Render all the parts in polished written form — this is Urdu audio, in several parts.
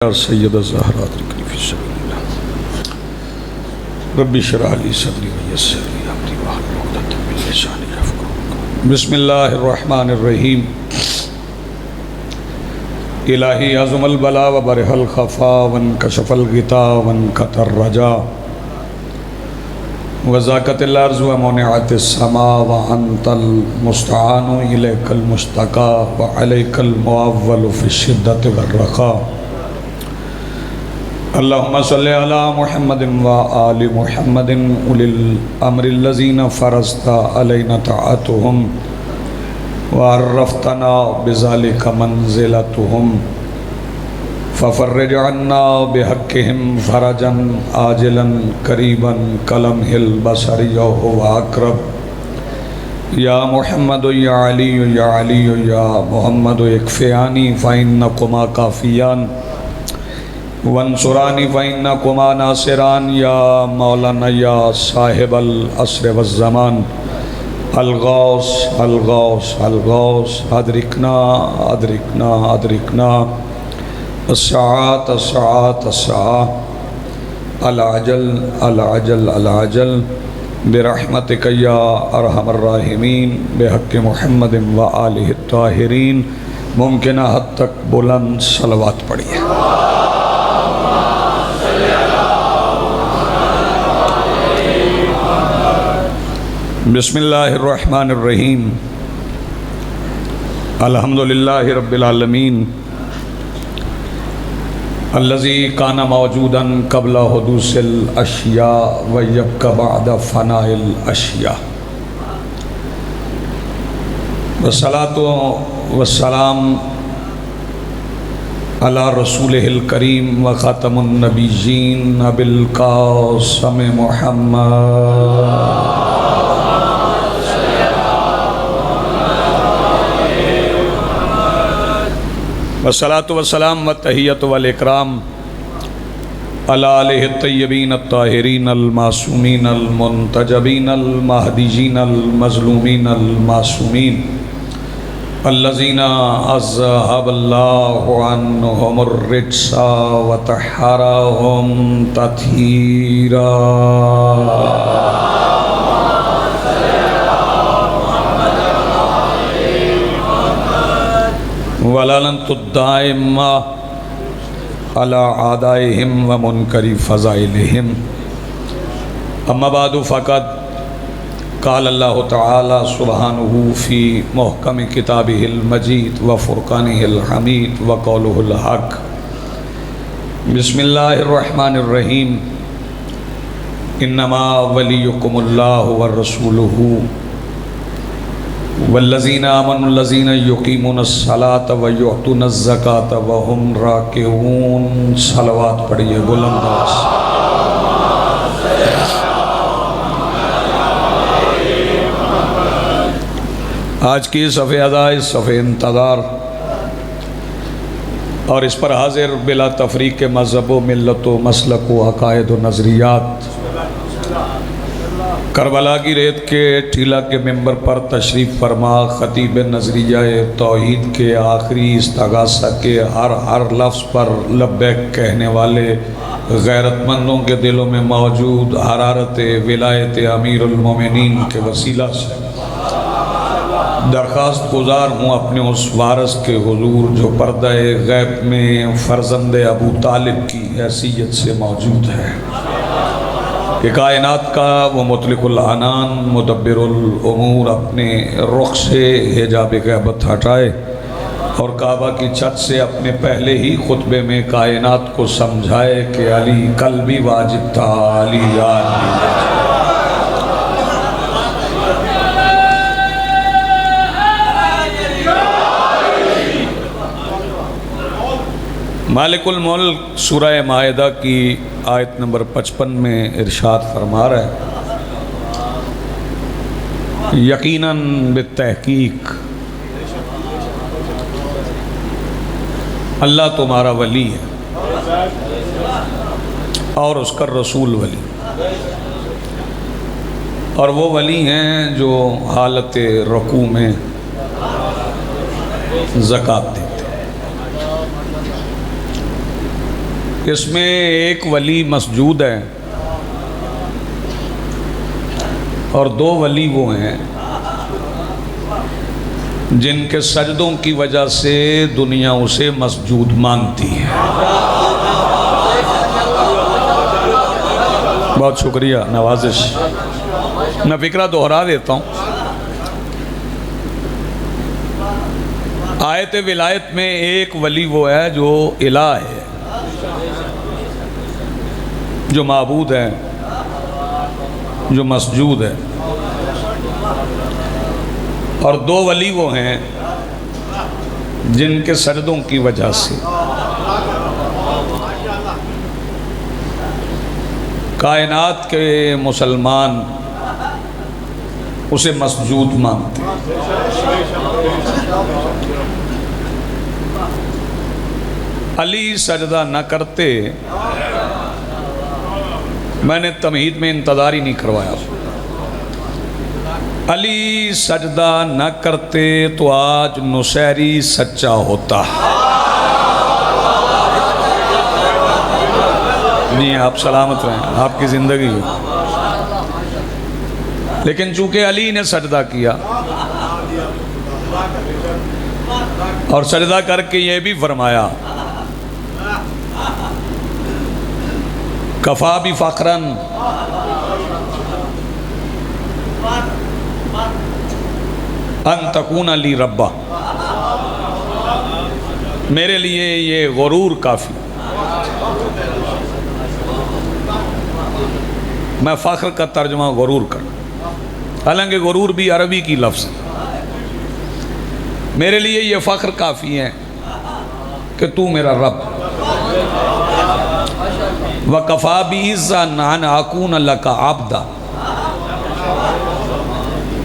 سید الزہرا ادرکنی فی سبیل اللہ رب اشرح لی صدری ویسر لی امری واحلل عقدۃ من لسانی یفقہوا قولی بسم اللہ الرحمن الرحیم الہی عظم البلا وبرح الخفا وانکشف الغطا وانکتر الرجا وزاکت الارض ومنعت السماء وانت المستعان الیک المشتکا وعلیک المعول فی الشدۃ والرخاء اللہم صلی علی محمد و آل محمد اولی الامر الذین فرضت علینا طاعتهم وعرفتنا بذلک منزلتهم ففرج عنا بحقهم فرجا عاجلا قریبا کلمح البصر وهو اقرب یا محمد یا علی یا محمد اکفیانی فإنکما کافیان وانصرانی فإنکما ناصران یا مولانا یا صاحب العصر والزمان الغوث الغوث الغوث ادرکنا ادرکنا ادرکنا الساعات الساعات الساعات العجل العجل العجل برحمتک یا ارحم الراحمین بحق محمد و آلہ الطاہرین ممکنہ حد تک بلند صلوات پڑھیے بسم اللہ الرحمن الرحیم الحمدللہ رب العالمین الذی کان موجودا قبل حدوث الاشیاء ویبقى بعد فناء الاشیاء والصلاة والسلام علی رسولہ الکریم وخاتم النبیین ابی القاسم محمد والصلاة والسلام والتحیۃ والاکرام علی آلہ الطیبین الطاہرین المعصومین المنتجبین المہدیین المظلومین المعصومین الذین اذھب اللہ عنہم الرجس وطہرہم تطہیرا وَلَلَنْتُ الدَّائِمَّ عَلَىٰ عَادَائِهِمْ وَمُنْكَرِ فَضَائِلِهِمْ اما بعد فقد قال اللہ تعالی سبحانہ فی محکم کتابہ المجید وفرقانہ الحمید وقولہ الحق بسم اللہ الرحمن الرحیم انما ولیکم اللہ ورسولہ والذین آمنوا الذین یقیمون الصلاة ویؤتون الزکاة وهم راکعون صلوات پڑھیے بلند آواز آج کی صفحہ ادا اس صفحہ انتظار اور اس پر حاضر بلا تفریق مذہب و ملت و مسلک و عقائد و نظریات کربلا کی ریت کے ٹیلہ کے ممبر پر تشریف فرما خطیب نظریہ توحید کے آخری استغاثہ کے ہر لفظ پر لبیک کہنے والے غیرت مندوں کے دلوں میں موجود حرارت ولایت امیر المومنین کے وسیلہ سے درخواست گزار ہوں اپنے اس وارث کے حضور جو پردہ غیب میں فرزند ابو طالب کی حیثیت سے موجود ہے کہ کائنات کا وہ مطلق العنان مدبر الامور اپنے رخ سے حجاب غیبت ہٹائے اور کعبہ کی چھت سے اپنے پہلے ہی خطبے میں کائنات کو سمجھائے کہ علی قلبی واجب تھا علی یاد مالک الملک سورہ مائدہ کی آیت نمبر 55 میں ارشاد فرما رہا ہے یقیناً بالتحقیق اللہ تمہارا ولی ہے اور اس کا رسول ولی اور وہ ولی ہیں جو حالت رکوع میں زکوٰۃ دیتے اس میں ایک ولی مسجود ہے اور دو ولی وہ ہیں جن کے سجدوں کی وجہ سے دنیا اسے مسجود مانتی ہے۔ بہت شکریہ، نوازش۔ میں فکرہ دہرا دیتا ہوں۔ آیت ولایت میں ایک ولی وہ ہے جو الہ ہے، جو معبود ہے، جو مسجود ہے، اور دو ولی وہ ہیں جن کے سجدوں کی وجہ سے کائنات کے مسلمان اسے مسجود مانتے ہیں۔ علی سجدہ نہ کرتے، میں نے تمہید میں انتظار ہی نہیں کروایا، علی سجدہ نہ کرتے تو آج نصیری سچا ہوتا۔ نہیں، آپ سلامت رہیں، آپ کی زندگی ہے۔ لیکن چونکہ علی نے سجدہ کیا اور سجدہ کر کے یہ بھی فرمایا کفا بفخرن ان تکون لی ربا، میرے لیے یہ غرور کافی، میں فخر کا ترجمہ غرور کروں، حالانکہ غرور بھی عربی کی لفظ ہے۔ میرے لیے یہ فخر کافی ہے کہ تو میرا رب، وَقَفَا بِعِزَّن أَنْ أَكُونَ لَكَ عَبْدًا،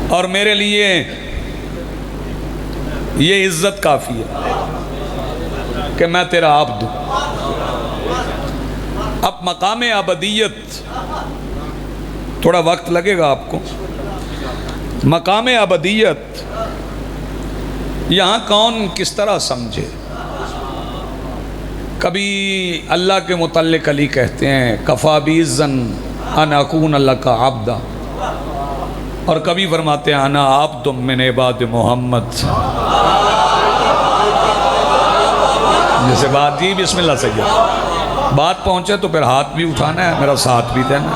اور میرے لیے یہ عزت کافی ہے کہ میں تیرا عبد ہوں۔ اب مقام عبدیت، تھوڑا وقت لگے گا آپ کو، مقام عبدیت یہاں کون کس طرح سمجھے؟ کبھی اللہ کے متعلق علی کہتے ہیں کفا بعزن ان اکون لک عبدا، اور کبھی فرماتے ہیں انا عبد من عباد محمد۔ جیسے بات جی بسم اللہ سید، بات پہنچے تو پھر ہاتھ بھی اٹھانا ہے، میرا ساتھ بھی دینا۔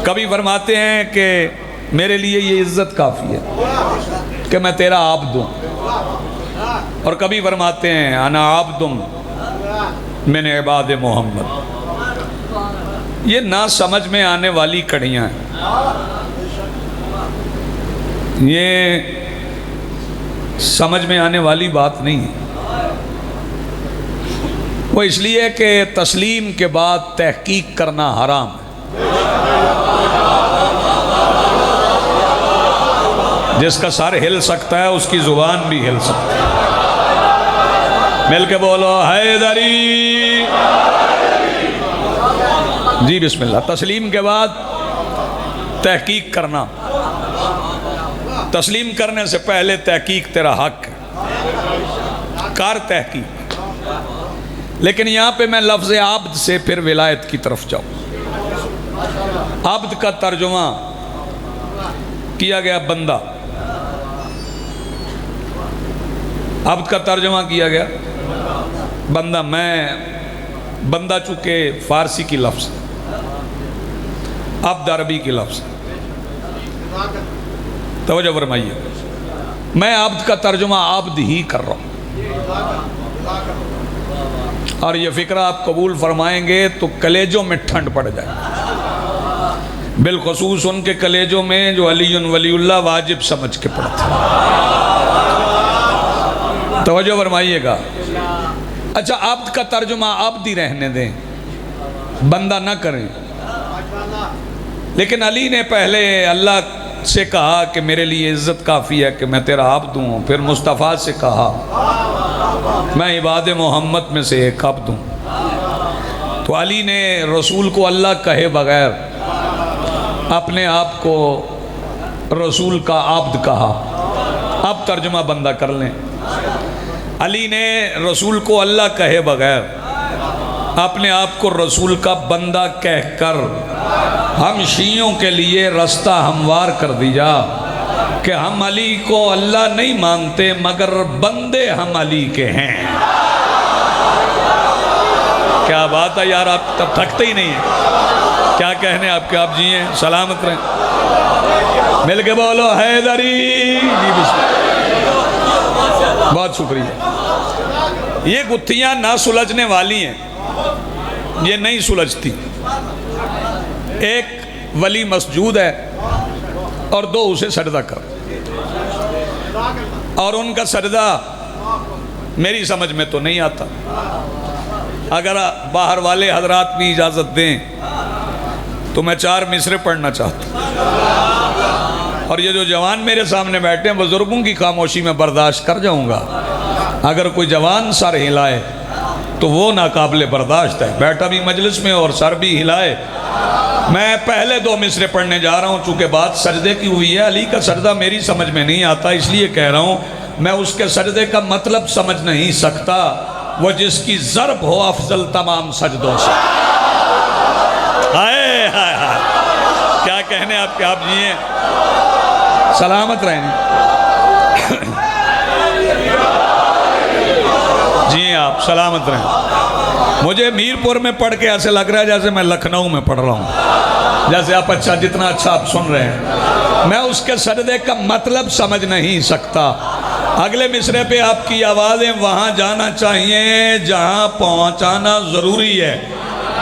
کبھی فرماتے ہیں کہ میرے لیے یہ عزت کافی ہے کہ میں تیرا عبد ہوں، اور کبھی فرماتے ہیں انا عبد من عباد محمد۔ یہ نہ سمجھ میں آنے والی کڑیاں ہیں، یہ سمجھ میں آنے والی بات نہیں ہے۔ وہ اس لیے کہ تسلیم کے بعد تحقیق کرنا حرام ہے۔ جس کا سر ہل سکتا ہے اس کی زبان بھی ہل سکتی ہے۔ مل کے بولو حیدری۔ جی بسم اللہ۔ تسلیم کے بعد تحقیق کرنا، تسلیم کرنے سے پہلے تحقیق تیرا حق ہے، کار تحقیق۔ لیکن یہاں پہ میں لفظ عبد سے پھر ولایت کی طرف جاؤں۔ عبد کا ترجمہ کیا گیا بندہ، عبد کا ترجمہ کیا گیا بندہ۔ میں بندہ چونکہ فارسی کی لفظ ہے، عبد عربی کی لفظ ہے، توجہ فرمائیے، میں عبد کا ترجمہ عبد ہی کر رہا ہوں، اور یہ فکرہ آپ قبول فرمائیں گے تو کلیجوں میں ٹھنڈ پڑ جائے، بالخصوص ان کے کلیجوں میں جو علی ولی اللہ واجب سمجھ کے پڑھتے ہیں۔ توجہ فرمائیے گا۔ اچھا، عبد کا ترجمہ عبد ہی رہنے دیں، بندہ نہ کریں۔ لیکن علی نے پہلے اللہ سے کہا کہ میرے لیے عزت کافی ہے کہ میں تیرا عبد ہوں، پھر مصطفیٰ سے کہا میں عباد محمد میں سے ایک عبد ہوں۔ تو علی نے رسول کو اللہ کہے بغیر اپنے آپ کو رسول کا عبد کہا۔ اب ترجمہ بندہ کر لیں۔ علی نے رسول کو اللہ کہے بغیر اپنے آپ کو رسول کا بندہ کہہ کر ہم شیعوں کے لیے رستہ ہموار کر دیا کہ ہم علی کو اللہ نہیں مانتے مگر بندے ہم علی کے ہیں۔ کیا بات ہے یار، آپ تب تھکتے ہی نہیں ہیں، کیا کہنے آپ کے، آپ جیئیں سلامت رہیں، مل کے بولو حیدری جی بسم اللہ۔ بہت شکریہ۔ یہ گتھیاں نہ سلجھنے والی ہیں، یہ نہیں سلجھتی۔ ایک ولی مسجود ہے اور دو اسے سجدہ کر، اور ان کا سجدہ میری سمجھ میں تو نہیں آتا۔ اگر باہر والے حضرات بھی اجازت دیں تو میں 4 مصرے پڑھنا چاہتا ہوں، اور یہ جو جوان میرے سامنے بیٹھے ہیں بزرگوں کی خاموشی میں برداشت کر جاؤں گا۔ اگر کوئی جوان سر ہلائے تو وہ ناقابل برداشت ہے، بیٹھا بھی مجلس میں اور سر بھی ہلائے۔ میں پہلے 2 مصرے پڑھنے جا رہا ہوں، چونکہ بات سجدے کی ہوئی ہے۔ علی کا سجدہ میری سمجھ میں نہیں آتا، اس لیے کہہ رہا ہوں میں اس کے سجدے کا مطلب سمجھ نہیں سکتا، وہ جس کی ضرب ہو افضل تمام سجدوں سے۔ ہائے ہائے ہائے، کیا کہنے آپ کے، آپ جیئیں سلامت رہیں جی، آپ سلامت رہیں۔ مجھے میرپور میں پڑھ کے ایسے لگ رہا ہے جیسے میں لکھنؤ میں پڑھ رہا ہوں، جیسے آپ جتنا اچھا آپ سن رہے ہیں۔ میں اس کے سجدے کا مطلب سمجھ نہیں سکتا۔ اگلے مصرے پہ آپ کی آوازیں وہاں جانا چاہیے جہاں پہنچانا ضروری ہے۔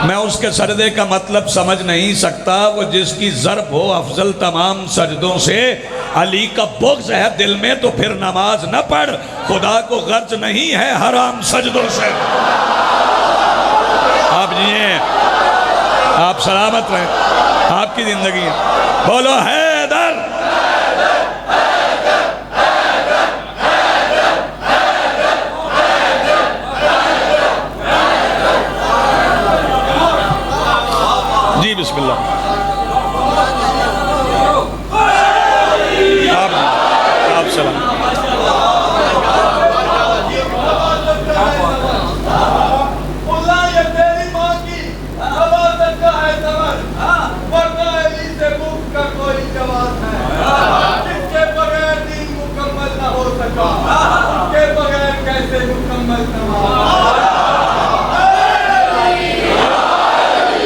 میں اس کے سجدے کا مطلب سمجھ نہیں سکتا، وہ جس کی ضرب ہو افضل تمام سجدوں سے۔ علی کا بغض ہے دل میں تو پھر نماز نہ پڑھ، خدا کو غرض نہیں ہے حرام سجدوں سے۔ آپ جیئیں، آپ سلامت رہیں، آپ کی زندگی ہے، بولو حیدر۔ جی بسم اللہ۔ آپ سلام۔ اللہ یہ تیری ماں کی عبادت کا ہے ثمر، ورنہ علی سے بھوک کا کوئی جواب ہے۔ اس کے بغیر دین مکمل نہ ہو سکا، اس کے بغیر کیسے مکمل نماز۔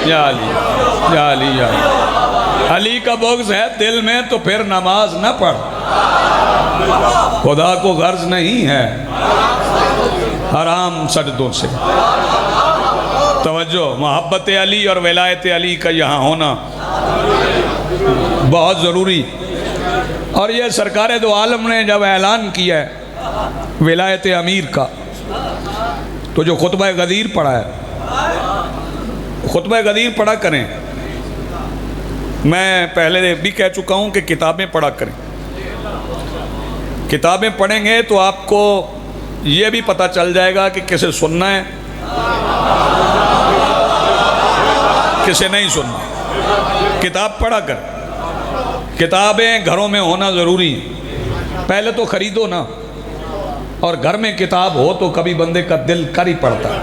یا علی یا علی یا علی، علی کا بغض ہے دل میں تو پھر نماز نہ پڑھ، خدا کو غرض نہیں ہے حرام سجدوں سے۔ توجہ، محبت علی اور ولایت علی کا یہاں ہونا بہت ضروری۔ اور یہ سرکار دو عالم نے جب اعلان کیا ہے ولایت امیر کا، تو جو خطبہ غدیر پڑھا ہے، خطبہ غدیر پڑھا کریں۔ میں پہلے بھی کہہ چکا ہوں کہ کتابیں پڑھا کریں، کتابیں پڑھیں گے تو آپ کو یہ بھی پتہ چل جائے گا کہ کسے سننا ہے کسے نہیں سننا۔ کتاب پڑھا کر، کتابیں گھروں میں ہونا ضروری ہے۔ پہلے تو خریدو نا، اور گھر میں کتاب ہو تو کبھی بندے کا دل کر ہی پڑتا ہے،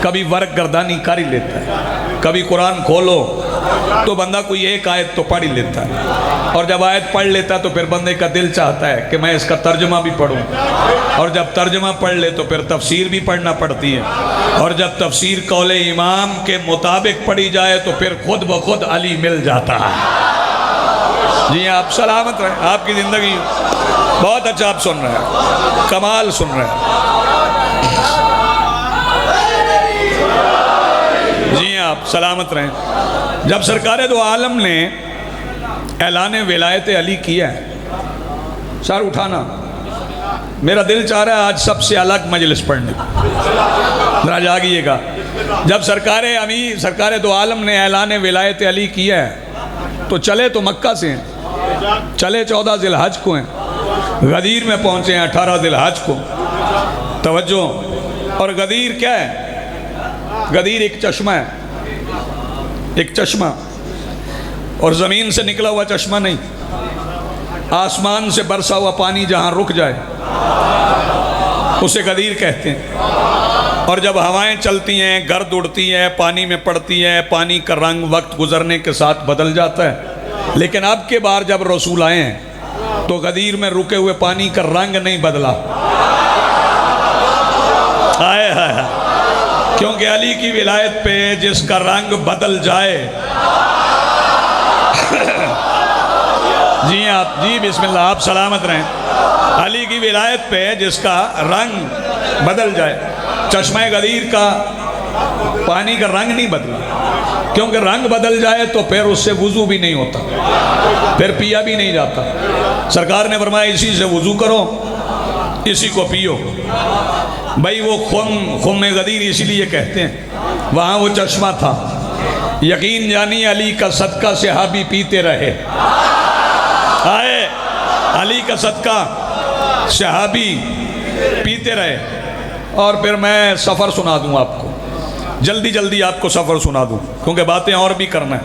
کبھی ورق گردانی کر ہی لیتا ہے، کبھی قرآن کھولو تو بندہ کوئی ایک آیت تو پڑھ ہی لیتا ہے، اور جب آیت پڑھ لیتا ہے تو پھر بندے کا دل چاہتا ہے کہ میں اس کا ترجمہ بھی پڑھوں، اور جب ترجمہ پڑھ لے تو پھر تفسیر بھی پڑھنا پڑتی ہے، اور جب تفسیر قول امام کے مطابق پڑھی جائے تو پھر خود بخود علی مل جاتا ہے۔ جی آپ سلامت رہیں، آپ کی زندگی بہت اچھا آپ سن رہے ہیں، کمال سن رہے ہیں۔ جی آپ سلامت رہیں۔ جب سرکار دو عالم نے اعلان ولایت علی کیا ہے، سر اٹھانا، میرا دل چاہ رہا ہے آج سب سے الگ مجلس پڑھنے، ذرا جاگیے گا۔ جب سرکار دو عالم نے اعلان ولایت علی کیا ہے تو چلے تو مکہ سے ہیں، چلے 14 ذی الحج کو ہیں، غدیر میں پہنچے ہیں 18 ذی الحج کو۔ توجہ، اور غدیر کیا ہے؟ غدیر ایک چشمہ ہے، ایک چشمہ، اور زمین سے نکلا ہوا چشمہ نہیں، آسمان سے برسا ہوا پانی جہاں رک جائے اسے غدیر کہتے ہیں۔ اور جب ہوائیں چلتی ہیں، گرد اڑتی ہے، پانی میں پڑتی ہے، پانی کا رنگ وقت گزرنے کے ساتھ بدل جاتا ہے، لیکن اب کے بار جب رسول آئے ہیں تو غدیر میں رکے ہوئے پانی کا رنگ نہیں بدلا۔ آئے ہائے، کیونکہ علی کی ولایت پہ جس کا رنگ بدل جائے، جی آپ، جی بسم اللہ، آپ سلامت رہیں، علی کی ولایت پہ جس کا رنگ بدل جائے، چشمہ غدیر کا پانی کا رنگ نہیں بدلا، کیونکہ رنگ بدل جائے تو پھر اس سے وضو بھی نہیں ہوتا، پھر پیا بھی نہیں جاتا۔ سرکار نے فرمایا اسی سے وضو کرو، اسی کو پیو۔ بھائی وہ خم غدیر اسی لیے کہتے ہیں، وہاں وہ چشمہ تھا، یقین جانی علی کا صدقہ صحابی پیتے رہے۔ آئے علی کا صدقہ صحابی پیتے رہے۔ اور پھر میں سفر سنا دوں آپ کو، جلدی جلدی آپ کو سفر سنا دوں، کیونکہ باتیں اور بھی کرنا ہے۔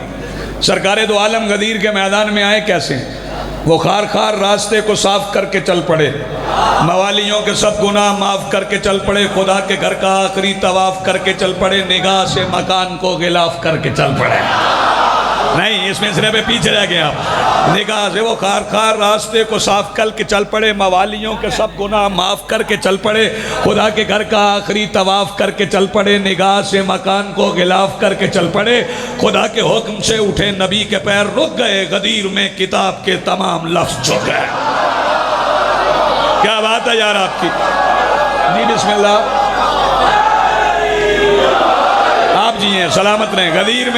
سرکار دو عالم غدیر کے میدان میں آئے کیسے؟ وہ خار خار راستے کو صاف کر کے چل پڑے، موالیوں کے سب گناہ معاف کر کے چل پڑے، خدا کے گھر کا آخری طواف کر کے چل پڑے، نگاہ سے مکان کو غلاف کر کے چل پڑے۔ نہیں، اس مصرے پہ پیچھے رہ گئے آپ۔ نگاہ سے وہ خار خار راستے کو صاف کر کے چل پڑے، موالیوں کے سب گناہ معاف کر کے چل پڑے، خدا کے گھر کا آخری طواف کر کے چل پڑے، نگاہ سے مکان کو غلاف کر کے چل پڑے، خدا کے حکم سے اٹھے نبی کے پیر رک گئے، غدیر میں کتاب کے تمام لفظ جھک گئے۔ کیا بات ہے یار آپ کی؟ جی بسم اللہ، آپ جی ہیں، سلامت رہیں۔ غدیر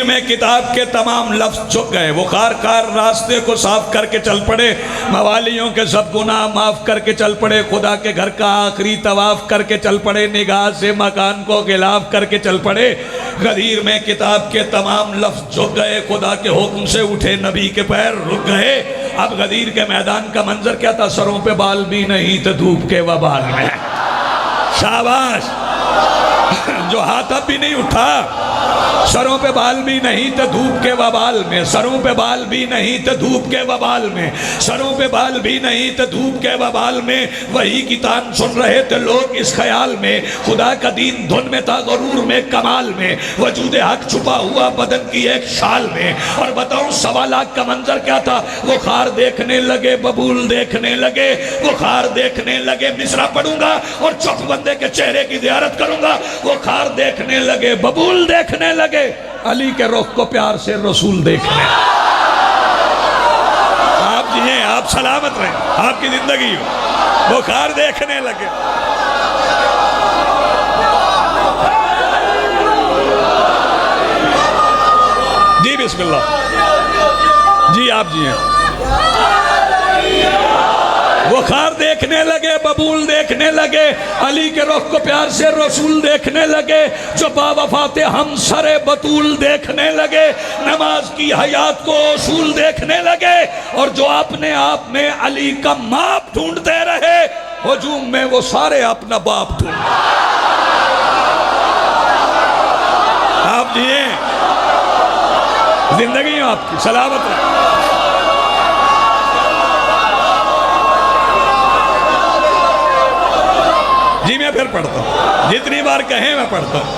میں کتاب کے تمام لفظ جھک گئے، وہ خار خار راستے کو صاف کر کے چل پڑے، موالیوں کے سب گناہ معاف کر کے چل پڑے، خدا کے گھر کا آخری طواف کر کے چل پڑے، نگاہ سے مکان کو غلاف کر کے چل پڑے، غدیر میں کتاب کے تمام لفظ جھک گئے، خدا کے حکم سے اٹھے نبی کے پیر رک گئے۔ اب غدیر کے میدان کا منظر کیا تھا؟ سروں پہ بال بھی نہیں تھے دھوپ کے وبال میں۔ شاباش، جو ہاتھ اب بھی نہیں اٹھا، سروں پہ بال بھی نہیں تھے دھوپ کے وبال میں، سروں پہ بال بھی نہیں تھے دھوپ کے وبال میں، سروں پہ بال بھی نہیں تھے دھوپ کے وبال میں، وہی کی تان سن رہے تھے لوگ اس خیال میں، خدا کا دین دھن میں تھا غرور میں کمال میں، وجود حق چھپا ہوا بدن کی ایک شال میں۔ اور بتاؤں 1.25 لاکھ کا منظر کیا تھا؟ وہ خار دیکھنے لگے، ببول دیکھنے لگے، وہ خار دیکھنے لگے، مصرع پڑھوں گا اور چوک بندے کے چہرے کی زیارت کروں گا، وہ خار دیکھنے لگے، ببول دیکھنے لگے، علی کے رخ کو پیار سے رسول دیکھنے۔ آپ جی ہیں، آپ سلامت رہیں، آپ کی زندگی ہو، وہ خار دیکھنے لگے۔ جی بسم اللہ، جی آپ جی ہیں، وہ خار دیکھنے لگے، ببول دیکھنے لگے، علی کے رخ کو پیار سے رسول دیکھنے لگے، جو با وفات ہم سر بطول دیکھنے لگے، نماز کی حیات کو اصول دیکھنے لگے، اور جو اپنے آپ میں علی کا ماپ ڈھونڈتے رہے، ہجوم میں وہ سارے اپنا باپ ڈھونڈتے۔ آپ جی ہیں، زندگی آپ کی سلامت ہے۔ جی میں پھر پڑھتا ہوں، جتنی بار کہیں میں پڑھتا ہوں۔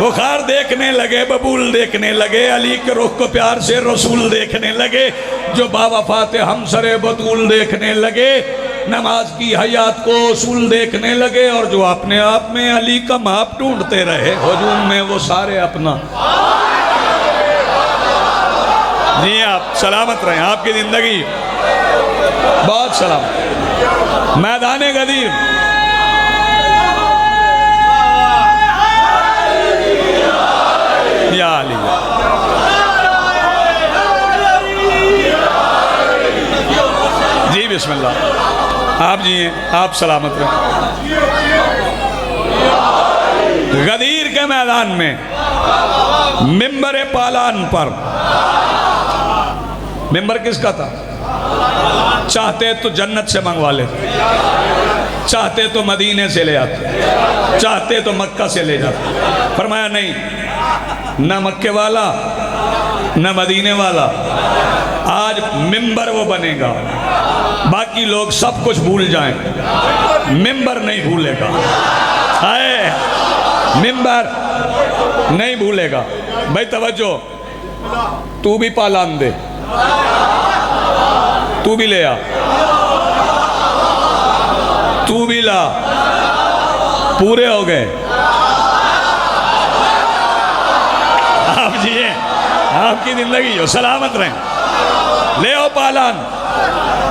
وہ خار دیکھنے لگے، ببول دیکھنے لگے، علی کے رخ کو پیار سے رسول دیکھنے لگے، جو با وفات ہم سر بطول دیکھنے لگے، نماز کی حیات کو اصول دیکھنے لگے، اور جو اپنے آپ میں علی کا ماپ ڈھونڈتے رہے، ہجوم میں وہ سارے اپنا۔ جی آپ سلامت رہیں، آپ کی زندگی بہت سلامت۔ میدان غدیر، یا علی، جی بسم اللہ، آپ جی ہیں، آپ سلامت رہیں۔ غدیر کے میدان میں ممبر پالان پر، ممبر کس کا تھا؟ چاہتے تو جنت سے منگوا لیتے، چاہتے تو مدینے سے لے آتے، چاہتے تو مکہ سے لے جاتے، فرمایا نہیں، نہ مکے والا نہ مدینے والا. آج ممبر وہ بنے گا، باقی لوگ سب کچھ بھول جائیں، ممبر نہیں بھولے گا. ہائے ممبر نہیں بھولے گا. بھائی توجہ، تو بھی پالان دے، تو بھی لے آ، تو بھی لا. پورے ہو گئے. آپ جیئے، آپ کی زندگی ہو، سلامت رہیں. لے آؤ پالان.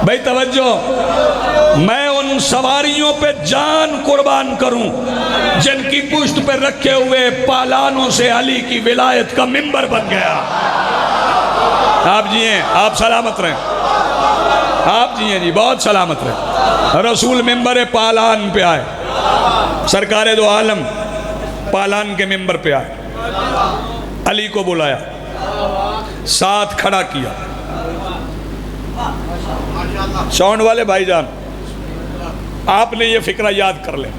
بھائی توجہ، میں ان سواریوں پہ جان قربان کروں جن کی پشت پہ رکھے ہوئے پالانوں سے علی کی ولایت کا ممبر بن گیا. آپ جیئے، آپ سلامت رہیں. آپ جیئے جی، بہت سلامت رہیں. رسول ممبر پالان پہ آئے، سرکار دو عالم پالان کے ممبر پہ آئے. علی کو بلایا، ساتھ کھڑا کیا. ساؤنڈ والے بھائی جان، آپ نے یہ فکرہ یاد کر لیں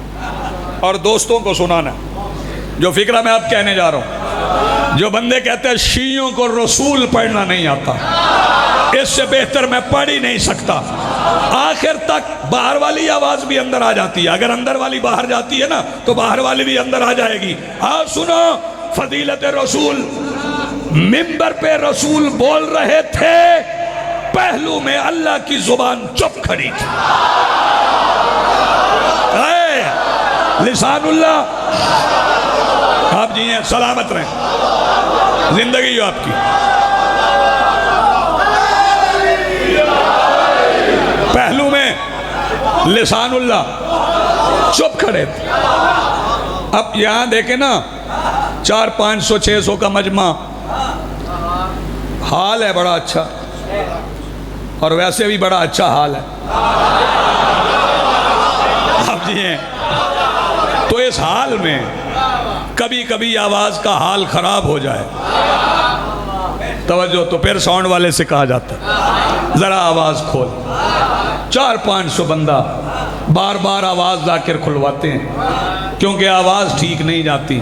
اور دوستوں کو سنانا. جو فکرہ میں آپ کہنے جا رہا ہوں، جو بندے کہتے ہیں شیعوں کو رسول پڑھنا نہیں آتا، اس سے بہتر میں پڑھ ہی نہیں سکتا، آخر تک باہر والی آواز بھی اندر آ جاتی ہے. اگر اندر والی باہر جاتی ہے نا تو باہر والی بھی اندر آ جائے گی. آپ سنو فضیلت رسول. ممبر پہ رسول بول رہے تھے، پہلو میں اللہ کی زبان چپ کھڑی تھی. لسان اللہ. آپ جی ہیں، سلامت رہیں، زندگی ہو آپ کی. پہلو میں لسان اللہ چپ کھڑے تھے. اب یہاں دیکھیں نا، 400 500 600 کا مجمع، حال ہے بڑا اچھا، اور ویسے بھی بڑا اچھا حال ہے. آپ جی ہیں، تو اس حال میں کبھی کبھی آواز کا حال خراب ہو جائے، توجہ، تو پھر ساؤنڈ والے سے کہا جاتا ہے ذرا آواز کھول. 400 500 بندہ بار بار آواز لا کر کھلواتے ہیں کیونکہ آواز ٹھیک نہیں جاتی.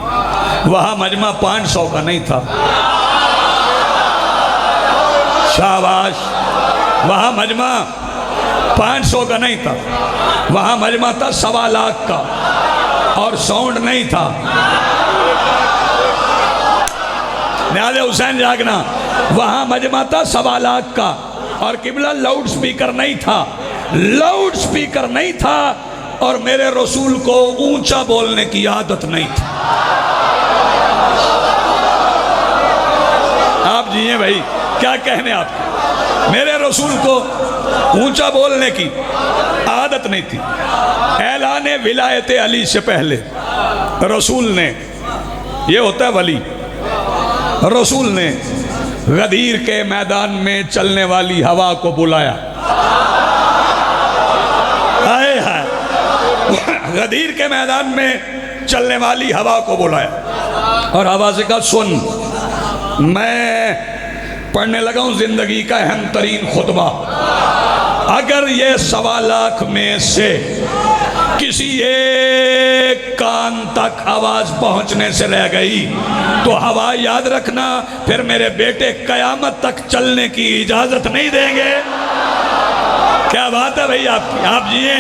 وہاں مجمع 500 کا نہیں تھا، شاباش. وہاں مجمع 500 کا نہیں تھا، وہاں مجمع تھا 1.25 لاکھ کا، اور ساؤنڈ نہیں تھا. نیاز حسین جاگنا. وہاں مجمع تھا 1.25 لاکھ کا، اور قبلہ لاؤڈ سپیکر نہیں تھا، لاؤڈ سپیکر نہیں تھا، اور میرے رسول کو اونچا بولنے کی عادت نہیں تھی. آپ جیئے بھائی، کیا کہنے آپ کو. میرے رسول کو اونچا بولنے کی عادت نہیں تھی. اعلان ولایت علی سے پہلے رسول نے، یہ ہوتا ہے ولی، رسول نے غدیر کے میدان میں چلنے والی ہوا کو بلایا. آئے ہائے، غدیر کے میدان میں چلنے والی ہوا کو بلایا اور ہوا سے کہا، سن، میں پڑھنے لگا ہوں زندگی کا اہم ترین خطبہ. اگر یہ 1.25 لاکھ میں سے کسی ایک کان تک آواز پہنچنے سے رہ گئی تو ہوا یاد رکھنا، پھر میرے بیٹے قیامت تک چلنے کی اجازت نہیں دیں گے. کیا بات ہے بھئی آپ کی. آپ جیئے،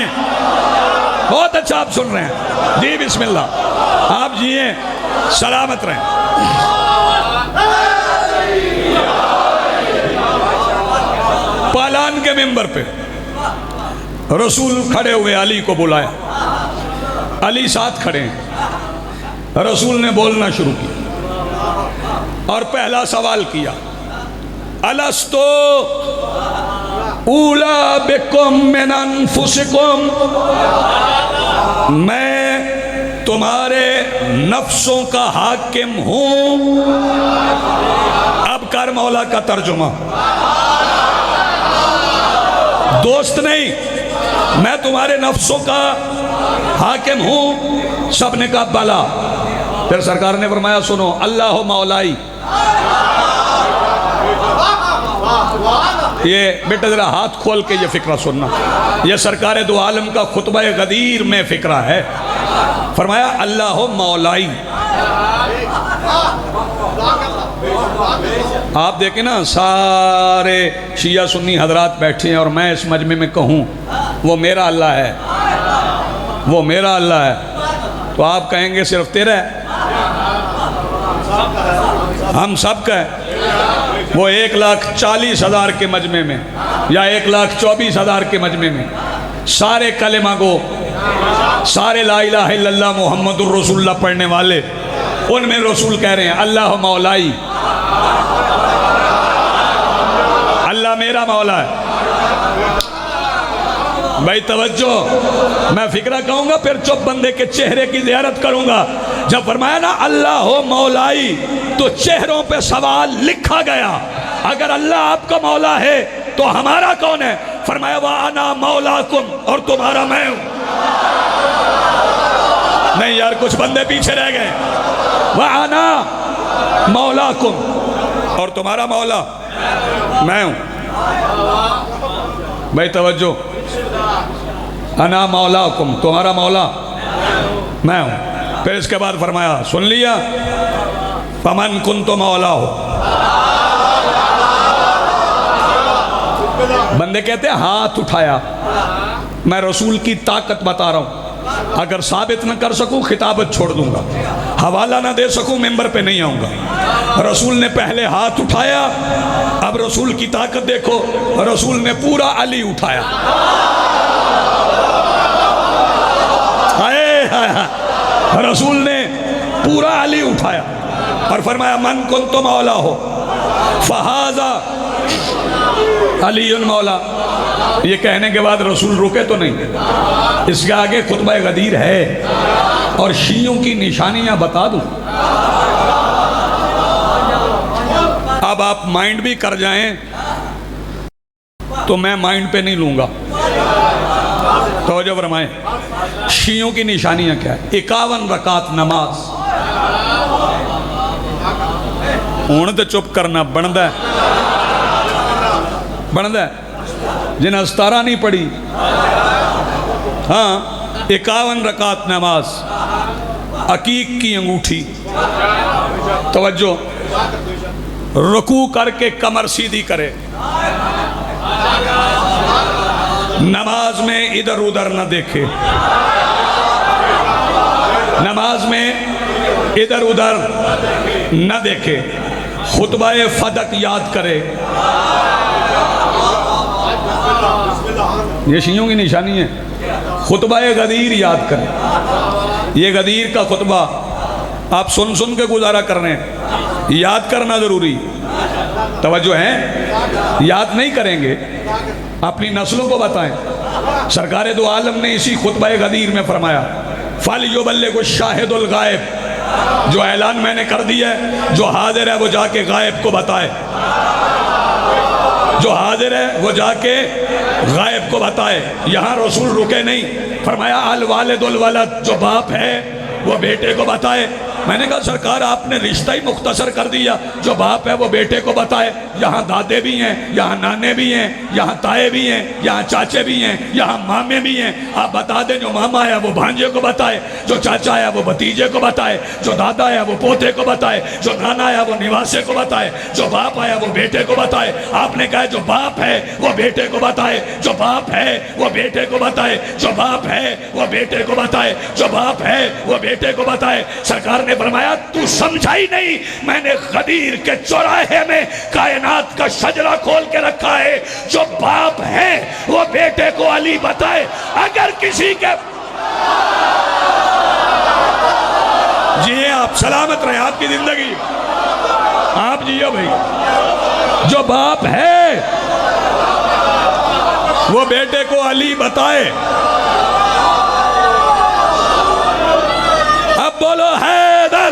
بہت اچھا آپ سن رہے ہیں جی، بسم اللہ. آپ جیئے، سلامت رہیں. پالان کے ممبر پہ رسول کھڑے ہوئے، علی کو بلایا. علی ساتھ کھڑے ہیں. رسول نے بولنا شروع کیا اور پہلا سوال کیا، الستو اولا بکم من انفسکم، میں تمہارے نفسوں کا حاکم ہوں. اب کر مولا کا ترجمہ. دوست نہیں، میں تمہارے نفسوں کا حاکم ہوں. سب نے کہا بلا. پھر سرکار نے فرمایا، سنو، اللہ مولائی. یہ بیٹا ذرا ہاتھ کھول کے یہ فکرہ سننا، یہ سرکار دو عالم کا خطبہ غدیر میں فکرہ ہے. فرمایا اللہ مولائی. آپ دیکھیں نا سارے شیعہ سنی حضرات بیٹھے ہیں اور میں اس مجمع میں کہوں وہ میرا اللہ ہے، وہ میرا اللہ ہے، تو آپ کہیں گے صرف تیرا ہے؟ ہم سب کا ہے۔ وہ 1,40,000 کے مجمع میں یا 1,24,000 کے مجمع میں سارے کلمہ گو، سارے لا الہ الا اللہ محمد الرسول اللہ پڑھنے والے، ان میں رسول کہہ رہے ہیں اللہ مولائی، اللہ میرا مولا ہے۔ بھائی توجہ، میں فکرہ کہوں گا پھر چپ بندے کے چہرے کی زیارت کروں گا۔ جب فرمایا نا اللہ ہو مولائی تو چہروں پہ سوال لکھا گیا، اگر اللہ آپ کا مولا ہے تو ہمارا کون ہے؟ فرمایا وَأَنَا مَوْلَاكُمْ، اور تمہارا میں ہوں۔ نہیں یار کچھ بندے پیچھے رہ گئے۔ وَأَنَا مَوْلَاكُمْ، اور تمہارا مولا میں ہوں۔ بھائی توجہ، انا مولاکم، تمہارا مولا میں ہوں۔ پھر اس کے بعد فرمایا سن لیا فمن کنت مولا ہو۔ بندے کہتے ہیں ہاتھ اٹھایا، میں رسول کی طاقت بتا رہا ہوں، اگر ثابت نہ کر سکوں خطابت چھوڑ دوں گا، حوالہ نہ دے سکوں ممبر پہ نہیں آؤں گا۔ رسول نے پہلے ہاتھ اٹھایا، اب رسول کی طاقت دیکھو، رسول نے پورا علی اٹھایا۔ رسول نے پورا علی اٹھایا اور فرمایا من کنت مولا ہو فہذا علی مولا۔ یہ کہنے کے بعد رسول رکے تو نہیں، اس کے آگے خطبہ غدیر ہے اور شیعوں کی نشانیاں بتا دوں۔ اب آپ مائنڈ بھی کر جائیں تو میں مائنڈ پہ نہیں لوں گا۔ توجہ فرمائیں، شیعوں کی نشانیاں کیا ہے؟ 51 رکعت نماز۔ ہون تے چپ کرنا بندہ ہے، بندہ ہے جنہیں استارہ نہیں پڑھی۔ ہاں 51 رکعت نماز، عقیق کی انگوٹھی۔ توجہ، رکوع کر کے کمر سیدھی کرے، نماز میں ادھر ادھر نہ دیکھے، نماز میں ادھر ادھر نہ دیکھے، خطبہ فدق یاد کرے۔ یہ شیعوں کی نشانی ہے، خطبہ غدیر یاد کرے۔ یہ غدیر کا خطبہ آپ سن سن کے گزارا کر رہے ہیں، یاد کرنا ضروری۔ توجہ ہے، یاد نہیں کریں گے اپنی نسلوں کو بتائیں۔ سرکار دو عالم نے اسی خطبہ غدیر میں فرمایا فَلْيُبَلِّغُ الشَّاهِدُ الْغَائِبُ، جو اعلان میں نے کر دیا ہے جو حاضر ہے وہ جا کے غائب کو بتائے، جو حاضر ہے وہ جا کے غائب کو بتائے۔ یہاں رسول رکے نہیں، فرمایا الوالد الولد، جو باپ ہے وہ بیٹے کو بتائے۔ میں نے کہا سرکار آپ نے رشتہ ہی مختصر کر دیا، جو باپ ہے وہ بیٹے کو بتائے۔ یہاں دادے بھی ہیں، یہاں نانے بھی ہیں، یہاں تائے بھی ہیں، یہاں چاچے بھی ہیں، یہاں مامے بھی ہیں۔ آپ بتا دیں جو ماما آیا وہ بھانجے کو بتائے، جو چاچا آیا وہ بھتیجے کو بتائے، جو دادا آیا وہ پوتے کو بتائے، جو نانا آیا وہ نواسے کو بتائے، جو باپ آیا وہ بیٹے کو بتائے۔ آپ نے کہا جو باپ ہے وہ بیٹے کو بتائے، جو باپ ہے وہ بیٹے کو بتائے، جو باپ ہے وہ بیٹے کو بتائے، جو باپ ہے وہ بیٹے کو بتائے۔ سرکار نے فرمایا تو سمجھا ہی نہیں، میں نے غدیر کے چوراہے میں کائنات کا شجرہ کھول کے رکھا ہے، جو باپ ہے وہ بیٹے کو علی بتائے۔ اگر کسی کے جیے آپ سلامت رہے، آپ کی زندگی آپ جیو بھائی۔ جو باپ ہے وہ بیٹے کو علی بتائے۔ اب بولو حیدر۔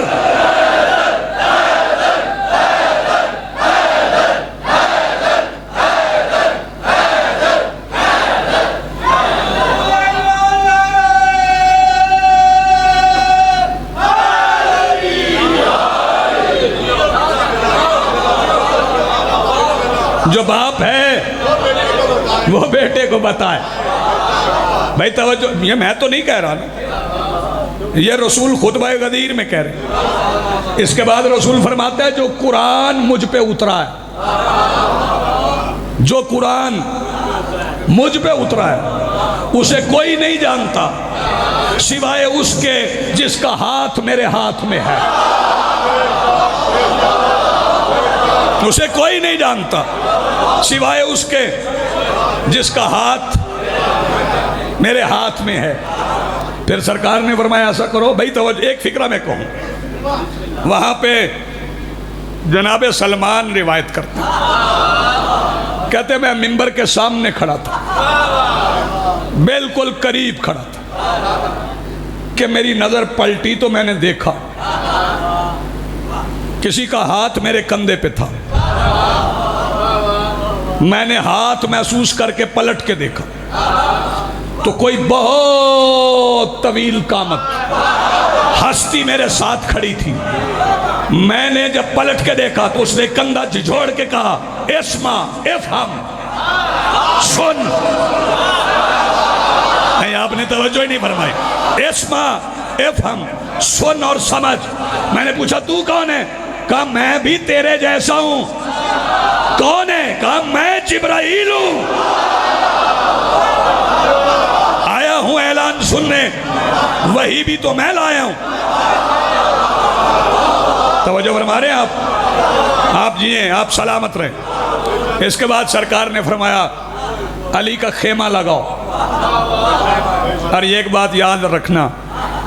جو باپ ہے وہ بیٹے کو بتائے۔ بھائی توجہ، یہ میں تو نہیں کہہ رہا نا، یہ رسول خطبہ غدیر میں کہہ رہے ہیں۔ اس کے بعد رسول فرماتا ہے جو قرآن مجھ پہ اترا ہے، جو قرآن مجھ پہ اترا ہے اسے کوئی نہیں جانتا سوائے اس کے جس کا ہاتھ میرے ہاتھ میں ہے۔ اسے کوئی نہیں جانتا سوائے اس کے جس کا ہاتھ میرے ہاتھ میں ہے۔ پھر سرکار نے فرمایا ایسا کرو بھائی توجہ، ایک فکرہ میں کہوں، وہاں پہ جناب سلمان روایت کرتے ہیں، کہتے میں منبر کے سامنے کھڑا تھا، بالکل قریب کھڑا تھا کہ میری نظر پلٹی تو میں نے دیکھا کسی کا ہاتھ میرے کندھے پہ تھا، میں نے ہاتھ محسوس کر کے پلٹ کے دیکھا تو کوئی بہت طویل قامت ہستی میرے ساتھ کھڑی تھی۔ میں نے جب پلٹ کے دیکھا تو اس نے کندھا جھجھوڑ کے کہا اسمع افہم، سن۔ نہیں، آپ نے توجہ ہی نہیں فرمائی۔ اسمع افہم، سن اور سمجھ۔ میں نے پوچھا تو کون ہے؟ کہا میں بھی تیرے جیسا ہوں۔ کون ہے؟ کہا میں جبرائیل ہوں، آیا ہوں اعلان سننے، وہی بھی تو میں لایا ہوں۔ توجہ فرما رہے ہیں آپ جیئیں، آپ سلامت رہیں۔ اس کے بعد سرکار نے فرمایا علی کا خیمہ لگاؤ۔ اور یہ ایک بات یاد رکھنا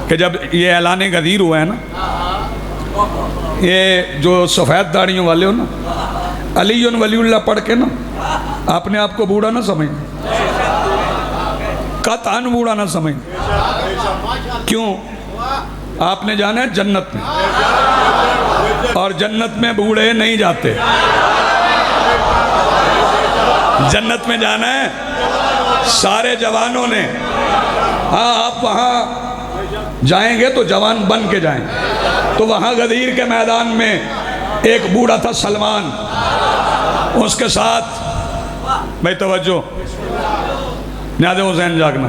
کہ جب یہ اعلان غدیر ہوا ہے نا، یہ جو سفید داڑھیوں والے ہو نا، علی ولی اللہ پڑھ کے نا اپنے آپ کو بوڑھا نہ سمجھیں، قطعاً بوڑھا نہ سمجھیں۔ کیوں؟ آپ نے جانا ہے جنت میں، اور جنت میں بوڑھے نہیں جاتے۔ جنت میں جانا ہے سارے جوانوں نے۔ ہاں، آپ وہاں جائیں گے تو جوان بن کے جائیں۔ تو وہاں غدیر کے میدان میں ایک بوڑھا تھا سلمان، اس کے ساتھ بھائی توجہ، نیاز حسین جاگنا،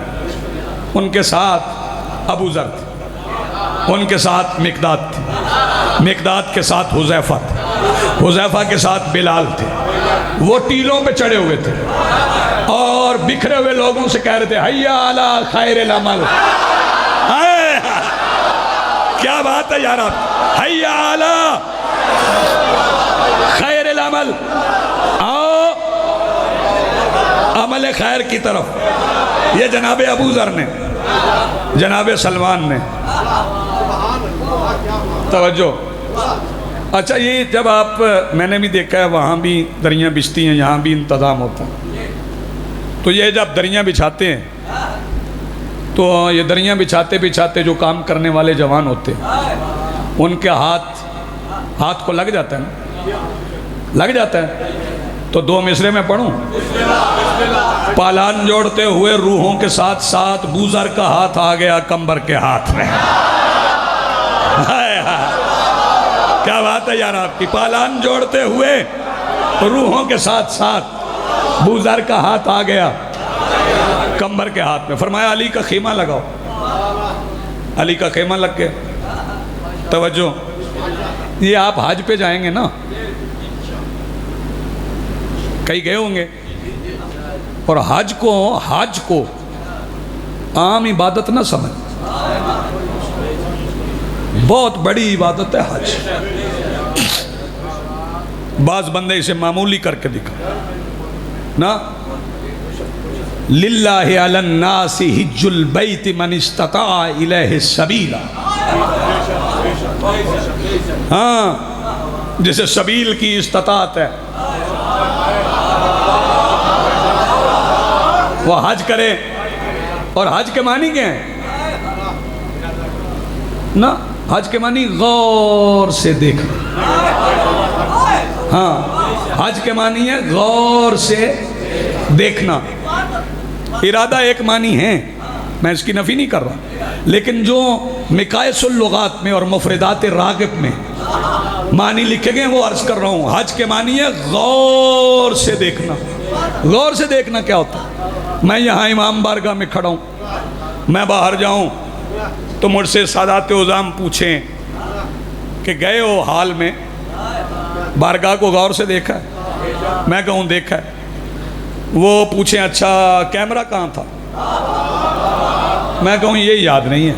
ان کے ساتھ ابو ذر تھے، ان کے ساتھ مقداد تھے، مقداد کے ساتھ حذیفہ تھے، حذیفہ کے ساتھ بلال تھے۔ وہ ٹیلوں پہ چڑھے ہوئے تھے اور بکھرے ہوئے لوگوں سے کہہ رہے تھے حیا علی خیر العمل۔ کیا بات ہے یار، آپ حیا علی خیر العمل، آؤ عمل خیر کی طرف۔ یہ جناب ابو ذر نے، جناب سلمان نے، توجہ۔ اچھا، یہ جب آپ، میں نے بھی دیکھا ہے وہاں بھی دریاں بچھتی ہیں، یہاں بھی انتظام ہوتا ہے، تو یہ جب دریاں بچھاتے ہیں تو یہ دریاں بچھاتے بچھاتے جو کام کرنے والے جوان ہوتے ہیں ان کے ہاتھ کو لگ جاتا ہے نا، لگ جاتا ہے۔ تو دو مصرے میں پڑھوں، پالان جوڑتے ہوئے روحوں کے ساتھ ساتھ بوزر کا ہاتھ آ گیا کمبر کے ہاتھ میں۔ کیا بات ہے یار آپ کی، پالان جوڑتے ہوئے روحوں کے ساتھ ساتھ بوزر کا ہاتھ آ گیا کمبر کے ہاتھ میں۔ فرمایا علی کا خیمہ لگاؤ۔ علی کا خیمہ لگ گیا۔ توجہ، یہ آپ حج پہ جائیں گے نا، کئی گئے ہوں گے، اور حج کو عام عبادت نہ سمجھ، بہت بڑی عبادت ہے حج۔ بعض بندے اسے معمولی کر کے دکھا نا، للہ علی الناس حج البیت من استطاع الیہ السبیل۔ ہاں، جسے سبیل کی استطاعت ہے وہ حج کرے۔ اور حج کے معنی کیا ہے نا؟ حج کے معنی غور سے دیکھنا۔ ہاں، حج کے معنی ہے غور سے دیکھنا۔ ارادہ ایک معنی ہے، میں اس کی نفی نہیں کر رہا، لیکن جو مقایس اللغات میں اور مفردات راغب میں معنی لکھے گئے وہ عرض کر رہا ہوں۔ حج کے معنی ہے غور سے دیکھنا۔ غور سے دیکھنا کیا ہوتا ہے؟ میں یہاں امام بارگاہ میں کھڑا ہوں، میں باہر جاؤں تو مجھ سے سادات عظام پوچھیں کہ گئے ہو حال میں بارگاہ کو غور سے دیکھا ہے؟ میں کہوں دیکھا ہے۔ وہ پوچھیں اچھا کیمرہ کہاں تھا؟ میں کہوں یہ یاد نہیں ہے۔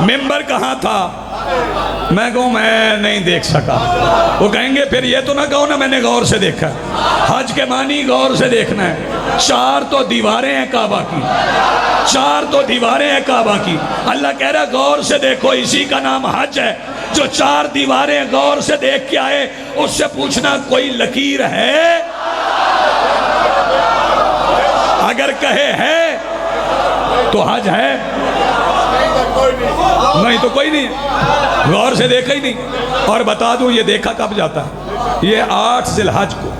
ممبر کہاں تھا؟ میں کہوں میں نہیں دیکھ سکا۔ وہ کہیں گے پھر یہ تو نہ کہو نا میں نے غور سے دیکھا۔ حج کے معنی غور سے دیکھنا ہے۔ 4 تو دیواریں ہیں کعبہ کی، 4 تو دیواریں ہیں کعبہ کی۔ اللہ کہہ رہا ہے غور سے دیکھو، اسی کا نام حج ہے۔ جو 4 دیواریں غور سے دیکھ کے آئے اس سے پوچھنا کوئی لکیر ہے؟ اگر کہے ہے تو حج ہے، نہیں تو کوئی نہیں ہے۔ غور سے دیکھا ہی نہیں۔ اور بتا دوں یہ دیکھا کب جاتا ہے؟ یہ 8 ذی الحج کو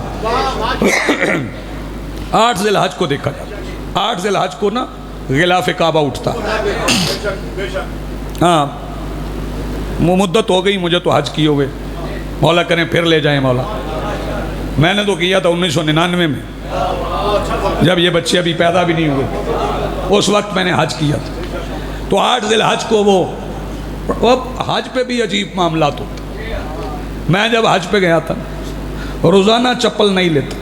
8 ذی الحج کو دیکھا جاتا ہے۔ 8 ذی الحج کو نا غلاف کعبہ اٹھتا ہے۔ ہاں مدت ہو گئی مجھے تو حج کی ہوئے، مولا کریں پھر لے جائیں مولا۔ میں نے تو کیا تھا 1999 میں، جب یہ بچے ابھی پیدا بھی نہیں ہوئے، اس وقت میں نے حج کیا تھا۔ تو 8 ذی الحج کو وہ حج پہ بھی عجیب معاملات ہوتے۔ میں جب حج پہ گیا تھا روزانہ چپل نہیں لیتا،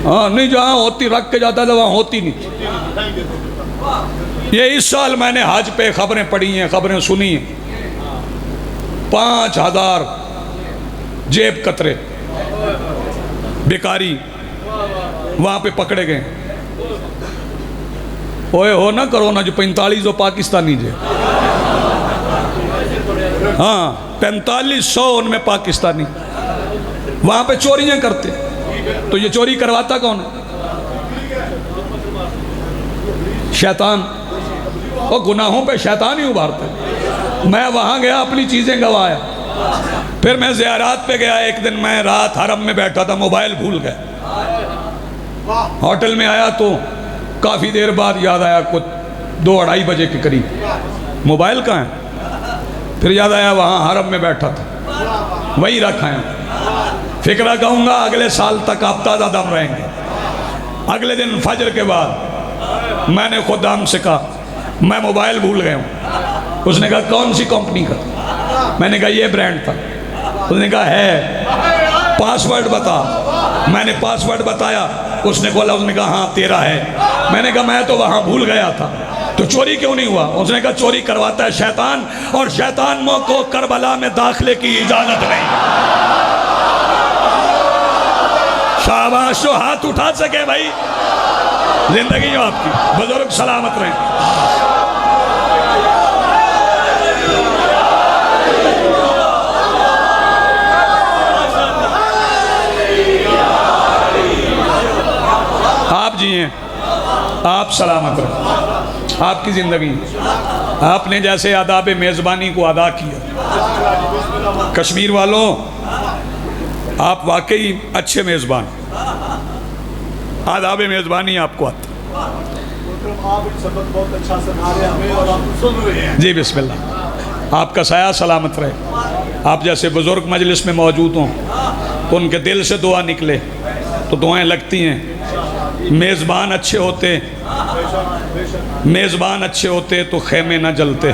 ہاں نہیں جہاں ہوتی رکھ کے جاتا تھا وہاں ہوتی نہیں تھی۔ یہ اس سال میں نے حج پہ خبریں پڑھی ہیں، خبریں سنی ہیں، 5000 جیب کترے بیکاری وہاں پہ پکڑے گئے۔ اوئے ہو نہ کرو نا جو 4500 پاکستانی جے، ہاں 4500 ان میں پاکستانی وہاں پہ چوریاں کرتے۔ تو یہ چوری کرواتا کون ہے؟ شیطان۔ اور گناہوں پہ شیطان ہی ابھارتا ہے۔ میں وہاں گیا اپنی چیزیں گوایا، پھر میں زیارات پہ گیا۔ ایک دن میں رات حرم میں بیٹھا تھا، موبائل بھول گیا۔ ہوٹل میں آیا تو کافی دیر بعد یاد آیا، کچھ 2-2:30 بجے کے قریب، موبائل کہاں ہے؟ پھر یاد آیا وہاں حرم میں بیٹھا تھا، وہی رکھا ہے۔ فکرہ کہوں گا اگلے سال تک آپ تازہ دم رہیں گے۔ اگلے دن فجر کے بعد میں نے خدام سے کہا میں موبائل بھول گیا ہوں۔ اس نے کہا کون سی کمپنی کا؟ میں نے کہا یہ برانڈ تھا۔ اس نے کہا ہے، پاسورڈ بتا۔ میں نے پاسورڈ بتایا، اس نے کھولا، اس نے کہا ہاں تیرا ہے۔ میں نے کہا میں تو وہاں بھول گیا تھا، تو چوری کیوں نہیں ہوا؟ اس نے کہا چوری کرواتا ہے شیطان، اور شیطان کو کربلا میں داخلے کی اجازت نہیں۔ شاباش، جو ہاتھ اٹھا سکے بھائی، زندگی ہو آپ کی، بزرگ سلامت رہیں۔ آپ جی ہیں، آپ سلامت رہیں، آپ کی زندگی، آپ نے جیسے آداب میزبانی کو ادا کیا۔ کشمیر والوں آپ واقعی اچھے میزبان، آداب میزبانی آپ کو آتا۔ جی بسم اللہ، آپ کا سایہ سلامت رہے۔ آپ جیسے بزرگ مجلس میں موجود ہوں تو ان کے دل سے دعا نکلے تو دعائیں لگتی ہیں۔ میزبان اچھے ہوتے، میزبان اچھے ہوتے تو خیمے نہ جلتے۔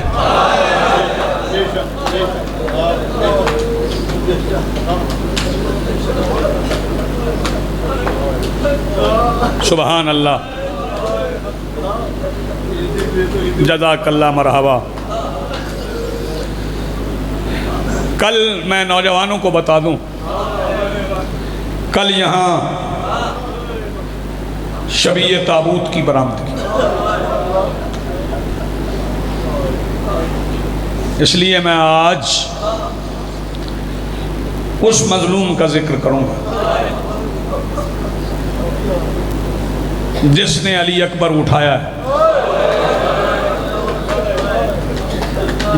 سبحان اللہ، جزاک اللہ مرحبا۔ کل میں نوجوانوں کو بتا دوں، کل یہاں شبیہ تابوت کی برآمدگی، اس لیے میں آج اس مظلوم کا ذکر کروں گا جس نے علی اکبر اٹھایا ہے۔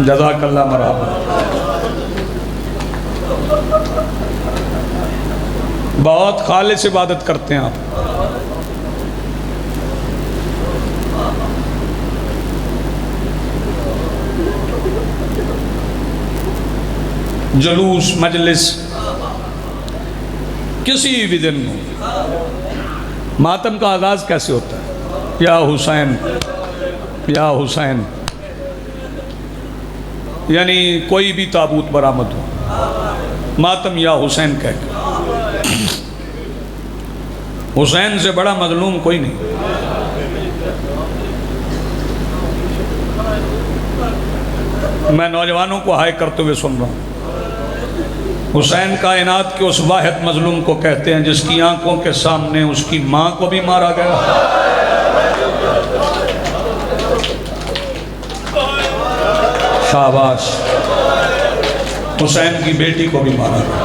جزاک اللہ مرحبا۔ بہت خالص عبادت کرتے ہیں آپ، جلوس مجلس کسی بھی دن ماتم کا آغاز کیسے ہوتا ہے؟ یا حسین یا حسین، یعنی کوئی بھی تابوت برآمد ہو، ماتم یا حسین کہہ کے۔ حسین سے بڑا مظلوم کوئی نہیں۔ میں نوجوانوں کو ہائے کرتے ہوئے سن رہا ہوں، حسین کائنات کے اس واحد مظلوم کو کہتے ہیں جس کی آنکھوں کے سامنے اس کی ماں کو بھی مارا گیا، شاباش، حسین کی بیٹی کو بھی مارا گیا۔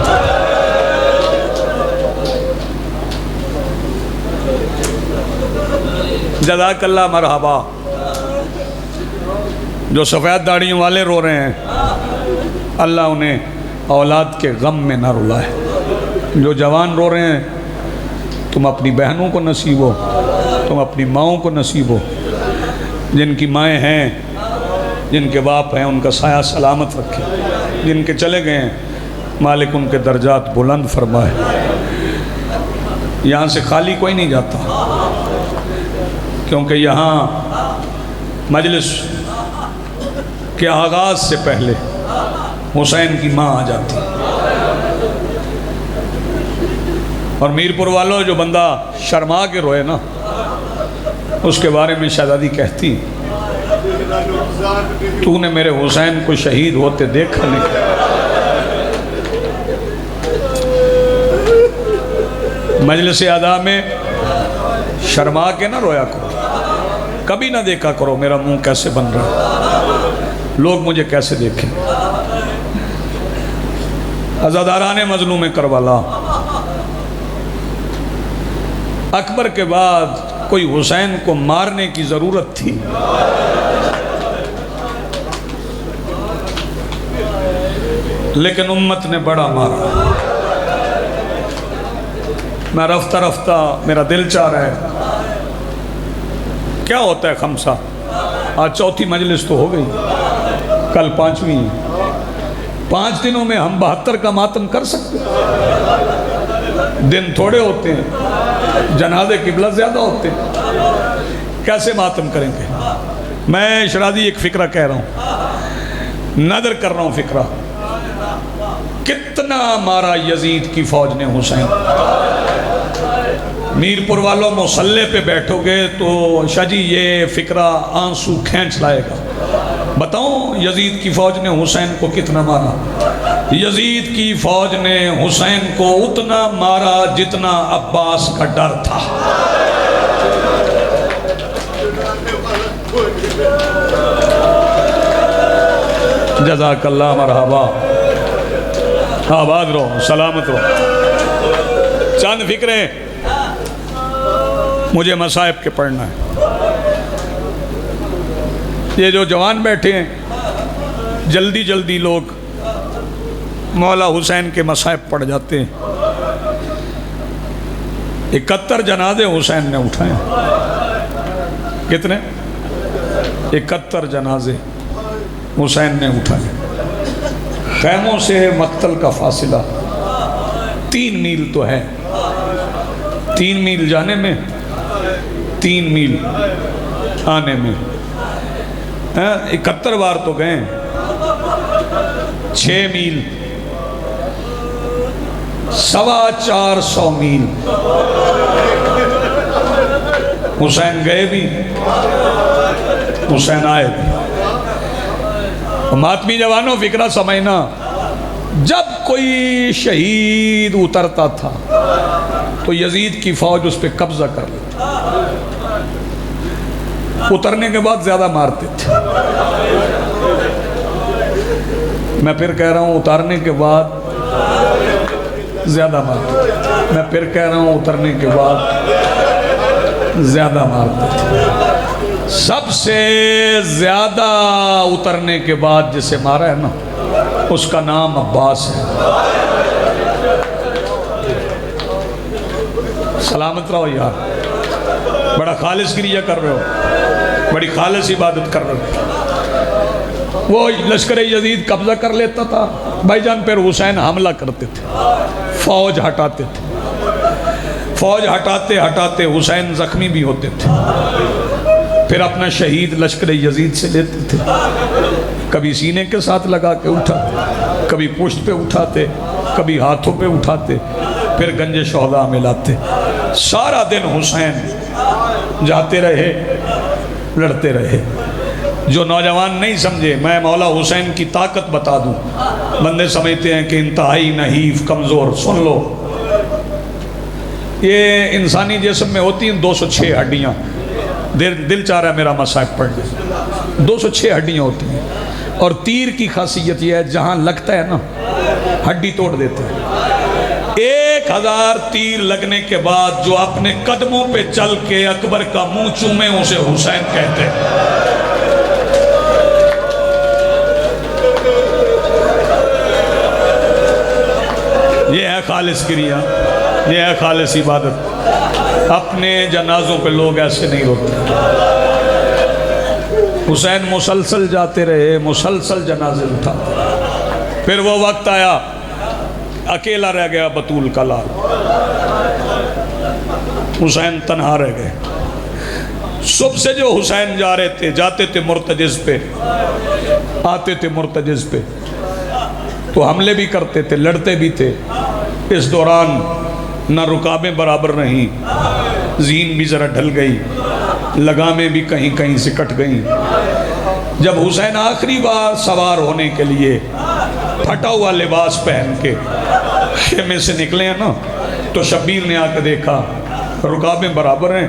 جزاک اللہ مرحبا۔ جو سفید داڑھیوں والے رو رہے ہیں، اللہ انہیں اولاد کے غم میں نہ رلائے۔ جو جوان رو رہے ہیں، تم اپنی بہنوں کو نصیب ہو، تم اپنی ماؤں کو نصیب ہو۔ جن کی مائیں ہیں، جن کے باپ ہیں، ان کا سایہ سلامت رکھے۔ جن کے چلے گئے ہیں، مالک ان کے درجات بلند فرمائے۔ یہاں سے خالی کوئی نہیں جاتا، کیونکہ یہاں مجلس کے آغاز سے پہلے حسین کی ماں آ جاتی، اور میرپور والوں جو بندہ شرما کے روئے نا، اس کے بارے میں شہزادی کہتی، تو نے میرے حسین کو شہید ہوتے دیکھا نہیں۔ مجلس ادا میں شرما کے نہ رویا کرو، کبھی نہ دیکھا کرو میرا منہ کیسے بن رہا، لوگ مجھے کیسے دیکھیں۔ عزاداران مظلوم کربلا، اکبر کے بعد کوئی حسین کو مارنے کی ضرورت تھی؟ لیکن امت نے بڑا مارا۔ میں رفتہ رفتہ میرا دل چاہ رہا ہے، کیا ہوتا ہے خمسہ؟ آج چوتھی مجلس تو ہو گئی، کل پانچویں ہے۔ 5 دنوں میں ہم 72 کا ماتم کر سکتے ہیں؟ دن تھوڑے ہوتے ہیں، جنازے قبلہ زیادہ ہوتے ہیں، کیسے ماتم کریں گے؟ میں شرازی ایک فکرہ کہہ رہا ہوں، نظر کر رہا ہوں فکرہ، کتنا مارا یزید کی فوج نے حسین۔ میرپور والوں مسلح پہ بیٹھو گے تو شاہ جی یہ فکرہ آنسو کھینچ لائے گا۔ بتاؤں یزید کی فوج نے حسین کو کتنا مارا؟ یزید کی فوج نے حسین کو اتنا مارا جتنا عباس کا ڈر تھا۔ جزاک اللہ مرحبا، آباد رہو، سلامت رہو۔ چند فکریں مجھے مصائب کے پڑھنا ہے۔ یہ جو جوان بیٹھے ہیں، جلدی جلدی لوگ مولا حسین کے مصائب پڑھ جاتے ہیں۔ 71 جنازے حسین نے اٹھائے۔ کتنے؟ 71 جنازے حسین نے اٹھائے۔ خیموں سے مقتل کا فاصلہ 3 میل تو ہے، 3 میل جانے میں، 3 میل آنے میں۔ 71 بار تو گئے، 6 میل، 450 میل۔ حسین گئے بھی، حسین آئے بھی۔ ماتمی جوانوں فکرہ سمجھنا، جب کوئی شہید اترتا تھا تو یزید کی فوج اس پہ قبضہ کر لیتی، اترنے کے بعد زیادہ مارتے تھے۔ میں پھر کہہ رہا ہوں اتارنے کے بعد زیادہ مارتے تھے، میں پھر کہہ رہا ہوں اترنے کے بعد زیادہ مارتے تھے۔ سب سے زیادہ اترنے کے بعد جسے مارا ہے نا، اس کا نام عباس ہے۔ سلامت رہو یار، بڑا خالص گریہ کر رہے ہو، بڑی خالص عبادت کر رہے ہو۔ وہ لشکر یزید قبضہ کر لیتا تھا، بھائی جان پھر حسین حملہ کرتے تھے، فوج ہٹاتے تھے، فوج ہٹاتے ہٹاتے حسین زخمی بھی ہوتے تھے، پھر اپنا شہید لشکر یزید سے لیتے تھے، کبھی سینے کے ساتھ لگا کے اٹھا، کبھی پشت پہ اٹھاتے، کبھی ہاتھوں پہ اٹھاتے، پھر گنج شہداء میں لاتے۔ سارا دن حسین جاتے رہے، لڑتے رہے۔ جو نوجوان نہیں سمجھے، میں مولا حسین کی طاقت بتا دوں، بندے سمجھتے ہیں کہ انتہائی نحیف کمزور، سن لو، یہ انسانی جسم میں ہوتی ہیں 206 ہڈیاں، دل چاہ رہا ہے میرا مصائب پڑھ لیں، 206 ہڈیاں ہوتی ہیں، اور تیر کی خاصیت یہ ہے جہاں لگتا ہے نا ہڈی توڑ دیتے ہیں۔ 1000 تیر لگنے کے بعد جو اپنے قدموں پہ چل کے اکبر کا منہ چومے اسے حسین کہتے ہیں۔ یہ ہے خالص کریا، یہ ہے خالص عبادت۔ اپنے جنازوں پہ لوگ ایسے نہیں روتے۔ حسین مسلسل جاتے رہے، مسلسل جنازے اٹھاتے۔ پھر وہ وقت آیا، اکیلا رہ گیا بطول کا لال، حسین تنہا رہ گئے۔ صبح سے جو حسین جا رہے تھے، جاتے تھے مرتجز پہ، آتے تھے مرتجز پہ، تو حملے بھی کرتے تھے، لڑتے بھی تھے۔ اس دوران نہ رکابیں برابر نہیں، زین بھی ذرا ڈھل گئی، لگامیں بھی کہیں کہیں سے کٹ گئیں۔ جب حسین آخری بار سوار ہونے کے لیے پھٹا ہوا لباس پہن کے خیمے سے نکلے ہیں نا، تو شبیر نے آ کے دیکھا رکابیں برابر ہیں،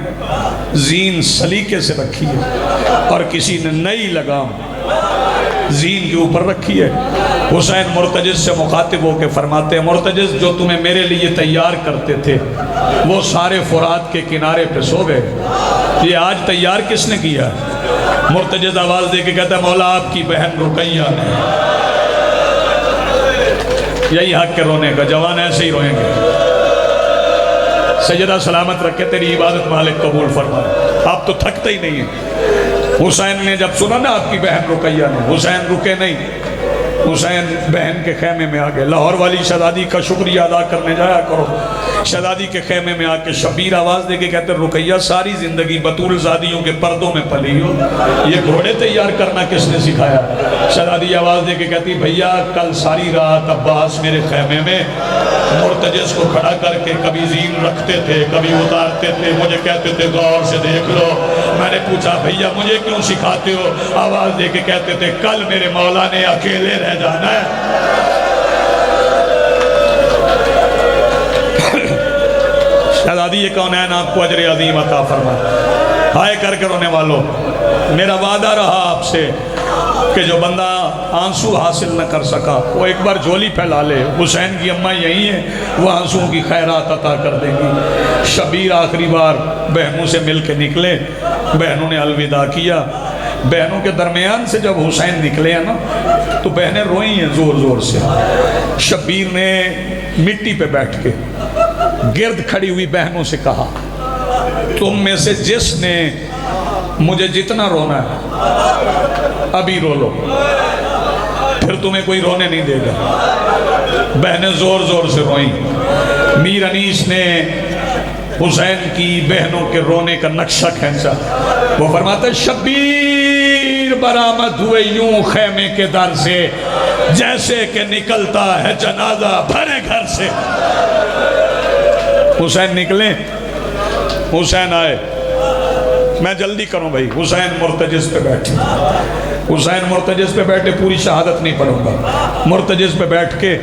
زین سلیقے سے رکھی ہے، اور کسی نے نئی لگام زین کے اوپر رکھی ہے۔ حسین مرتجز سے مخاطب ہو کے فرماتے ہیں، مرتجز جو تمہیں میرے لیے تیار کرتے تھے وہ سارے فرات کے کنارے پہ سو گئے، یہ آج تیار کس نے کیا؟ مرتجز آواز دے کے کہتا ہے، مولا آپ کی بہن رقیہ نے۔ یہی حق کے رونے کا، جوان ایسے ہی روئیں گے۔ سیدہ سلامت رکھے، تیری عبادت مالک قبول فرمائے۔ آپ تو تھکتے ہی نہیں ہیں۔ حسین نے جب سنا نا آپ کی بہن رقیہ نے، حسین رکے نہیں، حسین بہن کے خیمے میں آگئے۔ لاہور والی شہزادی کا شکریہ ادا کرنے جایا کرو۔ شہزادی کے خیمے میں آ کے شبیر آواز دے کے کہتے ہیں، رقیہ ساری زندگی بطول زادیوں کے پردوں میں پلی ہو، یہ گھوڑے تیار کرنا کس نے سکھایا؟ شہزادی آواز دے کے کہتی، بھیا کل ساری رات عباس میرے خیمے میں مرتجز کو کھڑا کر کے کبھی زین رکھتے تھے، کبھی اتارتے تھے، مجھے کہتے تھے غور سے دیکھ لو۔ میں نے پوچھا بھیا مجھے کیوں سکھاتے ہو؟ آواز دے کے کہتے تھے، کل میرے مولا نے اکیلے رہ جانا ہے۔ شہزادی یہ کونین آپ کو اجر عظیم عطا فرمائے۔ ہائے کر کے رونے والوں، میرا وعدہ رہا آپ سے کہ جو بندہ آنسو حاصل نہ کر سکا وہ ایک بار جھولی پھیلا لے، حسین کی اماں یہی ہیں، وہ آنسوں کی خیرات عطا کر دیں گی۔ شبیر آخری بار بہنوں سے مل کے نکلے، بہنوں نے الوداع کیا۔ بہنوں کے درمیان سے جب حسین نکلے ہیں نا تو بہنیں روئی ہیں زور زور سے۔ شبیر نے مٹی پہ بیٹھ کے گرد کھڑی ہوئی بہنوں سے کہا، تم میں سے جس نے مجھے جتنا رونا ہے ابھی رو لو، پھر تمہیں کوئی رونے نہیں دے گا۔ بہنیں زور زور سے روئیں۔ میر انیس نے حسین کی بہنوں کے رونے کا نقشہ کھینچا۔ وہ فرماتا ہے، شبیر برآمد ہوئے یوں خیمے کے در سے، جیسے کہ نکلتا ہے جنازہ بھرے گھر سے۔ حسین نکلے، حسین آئے، میں جلدی کروں بھائی، حسین مرتجز پہ بیٹھے، حسین مرتجز پہ بیٹھے، پوری شہادت نہیں پڑھوں گا۔ مرتجز پہ بیٹھ کے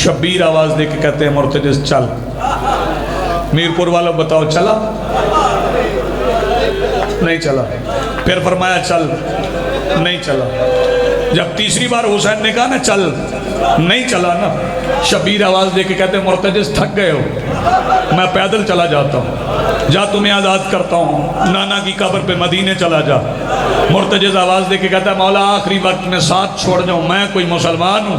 شبیر آواز دے کے کہتے ہیں، مرتجز چل۔ میرپور والا بتاؤ چلا؟ نہیں چلا۔ پھر فرمایا چل، نہیں چلا۔ جب تیسری بار حسین نے کہا نا چل، نہیں چلا نا، شبیر آواز دے کے کہتے ہیں، مرتجز تھک گئے ہو، میں پیدل چلا جاتا ہوں، جا تمہیں آزاد کرتا ہوں، نانا کی قبر پہ مدینے چلا جا۔ مرتجز آواز دے کے کہتا ہے، مولا آخری وقت میں ساتھ چھوڑ جاؤں، میں کوئی مسلمان ہوں؟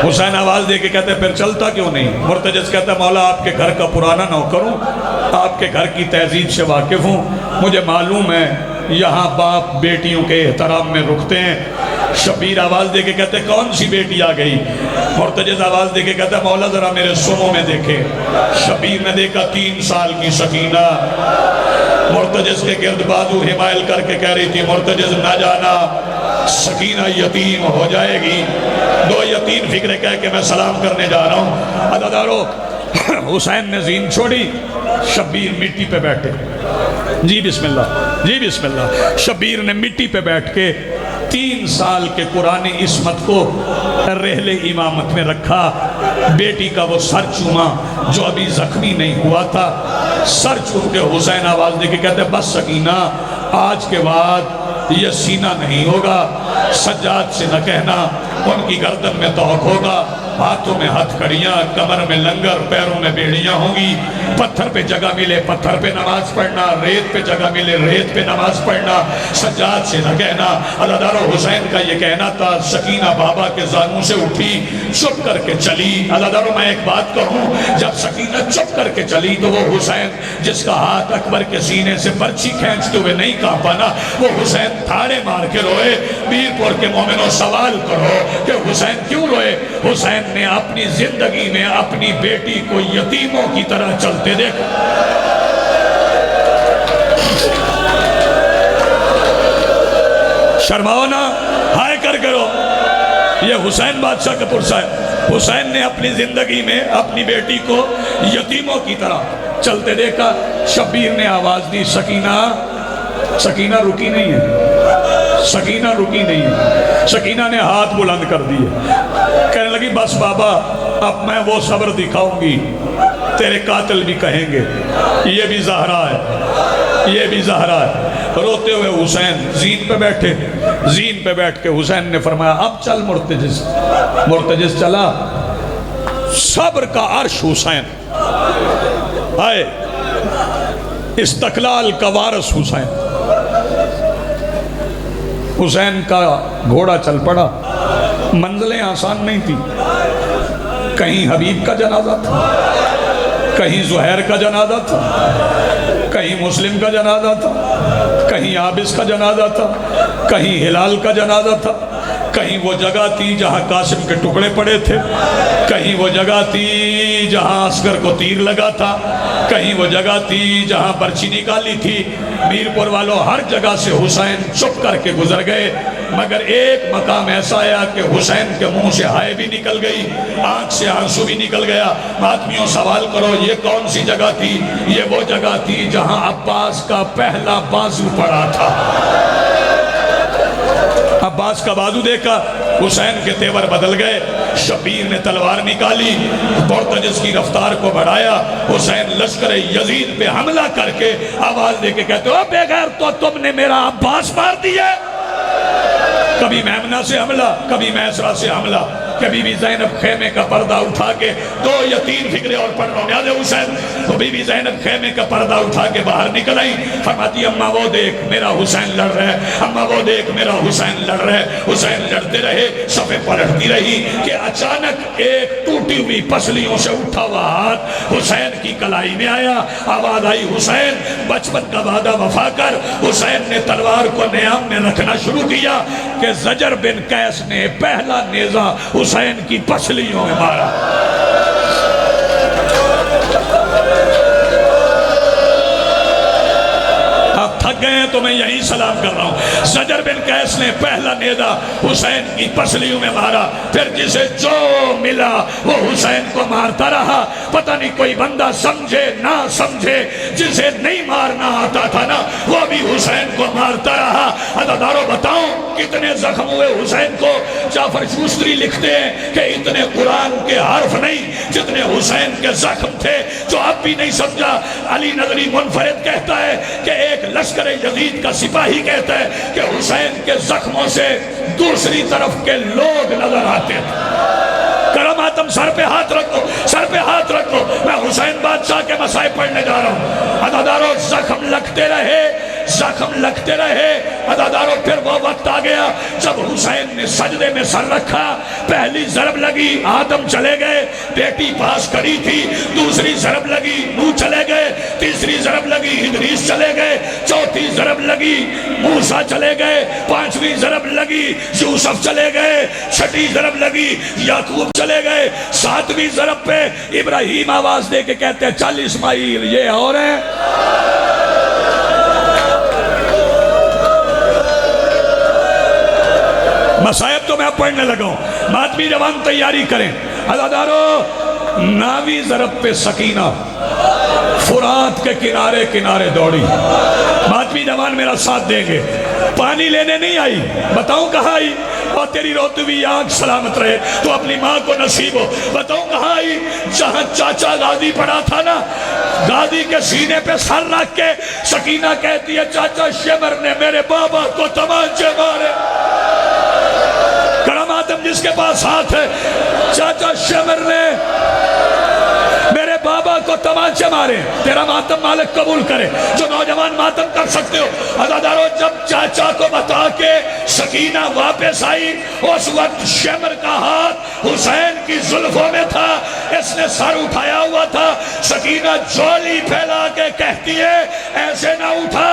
حسین آواز دے کے کہتے ہیں، پھر چلتا کیوں نہیں؟ مرتجز کہتا ہے، مولا آپ کے گھر کا پرانا نوکر ہوں، آپ کے گھر کی تہذیب سے واقف ہوں، مجھے معلوم ہے یہاں باپ بیٹیوں کے احترام میں رکتے ہیں. شبیر آواز دے کے کہتے کون سی بیٹی آ گئی؟ مرتجز آواز دے کے کہتا مولا ذرا میرے سنوں میں دیکھے. شبیر نے دیکھا 3 سال کی سکینہ مرتجز کے گرد بازو حمائل کر کے کہہ رہی تھی مرتجز نہ جانا سکینہ یتیم ہو جائے گی. 2 یا 3 فکرے کہہ کے میں سلام کرنے جا رہا ہوں. عزادارو حسین نے زین چھوڑی. شبیر مٹی پہ بیٹھے. جی بسم اللہ جی بسم اللہ. شبیر نے مٹی پہ بیٹھ کے 3 سال کے قرآن عصمت کو رحل امامت میں رکھا. بیٹی کا وہ سر چوما جو ابھی زخمی نہیں ہوا تھا. سر چوم کے حسین آواز دے کے کہتے بس سکینہ آج کے بعد یہ سینہ نہیں ہوگا. سجاد سے نہ کہنا ان کی گردن میں توق ہوگا. ہاتھوں میں ہتھ کڑیاں کمر میں لنگر پیروں میں بیڑیاں ہوں گی. پتھر پہ جگہ ملے پتھر پہ نماز پڑھنا. ریت پہ جگہ ملے ریت پہ نماز پڑھنا. سجاد سے نہ کہنا. عزادارو حسین کا یہ کہنا تھا. سکینہ بابا کے زانوں سے اٹھی چپ کر کے چلی. عزادارو میں ایک بات کہوں جب سکینہ چپ کر کے چلی تو وہ حسین جس کا ہاتھ اکبر کے سینے سے برچی کھینچتے ہوئے نہیں کانپا نا وہ حسین تھاڑے مار کے روئے. میرپور کے مومنوں سوال کرو کہ حسین کیوں روئے؟ حسین نے اپنی زندگی میں اپنی بیٹی کو یتیموں کی طرح چلتے دیکھا. شرماؤ نا ہائے کر کرو. یہ حسین بادشاہ کا پرسہ ہے. حسین نے اپنی زندگی میں اپنی بیٹی کو یتیموں کی طرح چلتے دیکھا. شبیر نے آواز دی سکینہ. سکینہ رکی نہیں ہے. سکینہ رکی نہیں ہے. سکینہ نے ہاتھ بلند کر دیے. کہنے لگی بس بابا اب میں وہ صبر دکھاؤں گی. تیرے قاتل بھی کہیں گے یہ بھی زہرا ہے یہ بھی زہرا ہے. روتے ہوئے حسین زین پہ بیٹھے. زین پہ بیٹھ کے حسین نے فرمایا اب چل مرتجز. مرتجز چلا. صبر کا عرش حسین آئے. استقلال کا وارث حسین. حسین کا گھوڑا چل پڑا. منزلیں آسان نہیں تھی. کہیں حبیب کا جنازہ تھا کہیں زہیر کا جنازہ تھا کہیں مسلم کا جنازہ تھا کہیں عابس کا جنازہ تھا کہیں ہلال کا جنازہ تھا. کہیں وہ جگہ تھی جہاں قاسم کے ٹکڑے پڑے تھے. کہیں وہ جگہ تھی جہاں اصغر کو تیر لگا تھا. کہیں وہ جگہ تھی جہاں برچی نکالی تھی. میرپور والوں ہر جگہ سے حسین چپ کر کے گزر گئے مگر ایک مقام ایسا آیا کہ حسین کے منہ سے ہائے بھی نکل گئی آنکھ سے آنسو بھی نکل گیا. ماتمیوں سوال کرو یہ کون سی جگہ تھی؟ یہ وہ جگہ تھی جہاں عباس کا پہلا بازو پڑا تھا. عباس کا بازو دیکھا حسین کے تیور بدل گئے. شبیر نے تلوار نکالی مرتجز کی رفتار کو بڑھایا. حسین لشکر یزید پہ حملہ کر کے آواز دے کے کہتے ہو بے غیر تو تم نے میرا عباس مار دیا. کبھی میمنہ سے حملہ کبھی میسرہ سے حملہ. کبھی بھی زینب خیمے کا پردہ اٹھا کے 2 یا 3 فکرے اور پڑھ رہا ہوں یاد ہے حسین. تو بی بی زینب خیمے کا پردہ اٹھا کے باہر نکل آئی. فرماتی اماں وہ دیکھ میرا حسین لڑ رہا ہے. اماں وہ دیکھ میرا حسین لڑ رہا ہے. حسین لڑتے رہے صفیں پلٹتی رہی کہ اچانک ایک ٹوٹی ہوئی پسلیوں سے اٹھا ہوا ہاتھ حسین کی کلائی میں آیا. آواز آئی حسین بچپن کا وعدہ وفا کر. حسین نے تلوار کو نیام میں رکھنا شروع کیا کہ زجر بن قیس نے پہلا نیزہ حسین کی پسلیوں میں مارا. آپ تھک گئے ہیں تو میں یہی سلام کر رہا ہوں. زجر بن قیس نے پہلا نیزہ حسین کی پسلیوں میں مارا. پھر جسے جو ملا وہ حسین کو مارتا رہا. پتہ نہیں کوئی بندہ سمجھے نہ سمجھے جسے نہیں مارنا آتا تھا نا وہ بھی حسین کو مارتا رہا. عزادارو بتاؤں کتنے زخم ہوئے حسین کو. جعفر شوستری لکھتے ہیں کہ اتنے قرآن کے حرف نہیں جتنے حسین کے زخم تھے جو اب بھی نہیں سمجھا. علی نظری منفرد کہتا ہے کہ ایک لشکر یزید کا سپاہی کہتا ہے کہ حسین کے زخموں سے دوسری طرف کے لوگ نظر آتے تھے. کرم آتم سر پہ ہاتھ رکھو سر پہ ہاتھ رکھو. میں حسین بادشاہ کے مصائب پڑھنے جا رہا ہوں. عزادارو زخم لگتے رہے زخم لگتے رہے. عزادارو پھر وہ وقت آ گیا جب حسین نے سجدے میں سر رکھا. پہلی ضرب لگی آدم چلے گئے بیٹی پاس کھڑی تھی. دوسری ضرب لگی نو چلے گئے. تیسری تیسری ضرب لگی ادریس چلے گئے، چوتھی ضرب لگی موسیٰ چلے گئے، پانچویں ضرب لگی یوسف چلے گئے، چھٹی ضرب لگی یعقوب چلے گئے، ساتویں ضرب پہ ابراہیم آواز دے کے کہتے ہیں چل اسماعیل یہ اور ہیں۔ مصائب تو میں پڑھنے لگا ہوں، ماتمی جوان تیاری کریں۔ عزادارو، ناوی ضرب پہ سکینہ فرات کے کنارے کنارے دوڑی۔ ماتمی جوان میرا ساتھ دیں گے، پانی لینے نہیں آئی، بتاؤں کہاں آئی؟ اور تیری روتی ہوئی آنکھ سلامت رہے تو اپنی ماں کو نصیب ہو، بتاؤں کہاں آئی؟ جہاں چاچا غازی پڑا تھا نا، غازی کے سینے پہ سر رکھ کے سکینہ کہتی ہے چاچا شمر نے میرے بابا کو تمانچے مارے۔ کرم آدم جس کے پاس ہاتھ ہے، چاچا شمر نے میرے بابا کو تمانچے مارے۔ تیرا ماتم مالک قبول کرے، جو نوجوان ماتم کر سکتے ہو۔ عزادارو، جب چاچا کو بتا کے سکینہ واپس آئی، اس وقت شمر کا ہاتھ حسین کی زلفوں میں تھا، اس نے سر اٹھایا ہوا تھا۔ سکینہ جولی پھیلا کے کہتی ہے ایسے نہ اٹھا،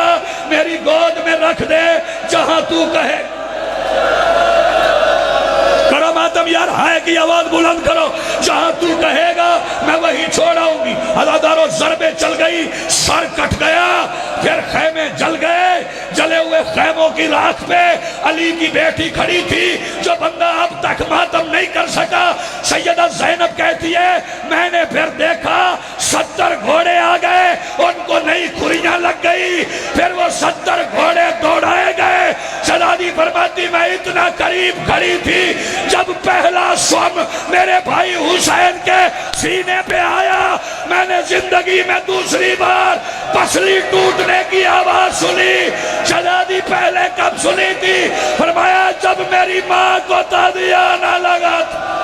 میری گود میں رکھ دے جہاں تو کہے۔ کرم آدم یار ہائے کی آواز بلند کرو، جہاں تو کہے گا میں وہی چھوڑاؤں گی۔ عزادارو، ضربیں چل گئی، سر کٹ گیا، پھر خیمے جل گئے۔ جلے ہوئے خیموں کی راکھ پہ علی کی بیٹی کھڑی تھی، جو بندہ اب تک ماتم نہیں کر سکا۔ سیدہ زینب کہتی ہے میں نے پھر دیکھا 70 گھوڑے آ گئے، ان کو نئی کھریاں لگ گئی، پھر وہ 70 گھوڑے دوڑائے گئے۔ شہزادی فرماتی میں اتنا قریب کھڑی تھی جب پہلا سم میرے بھائی حسین کے سینے پہ آیا، میں نے زندگی میں دوسری بار پسلی ٹوٹنے کی آواز سنی۔ شہزادی پہلے کب سنی تھی؟ فرمایا جب میری ماں کو تادیہ نہ لگا تھا۔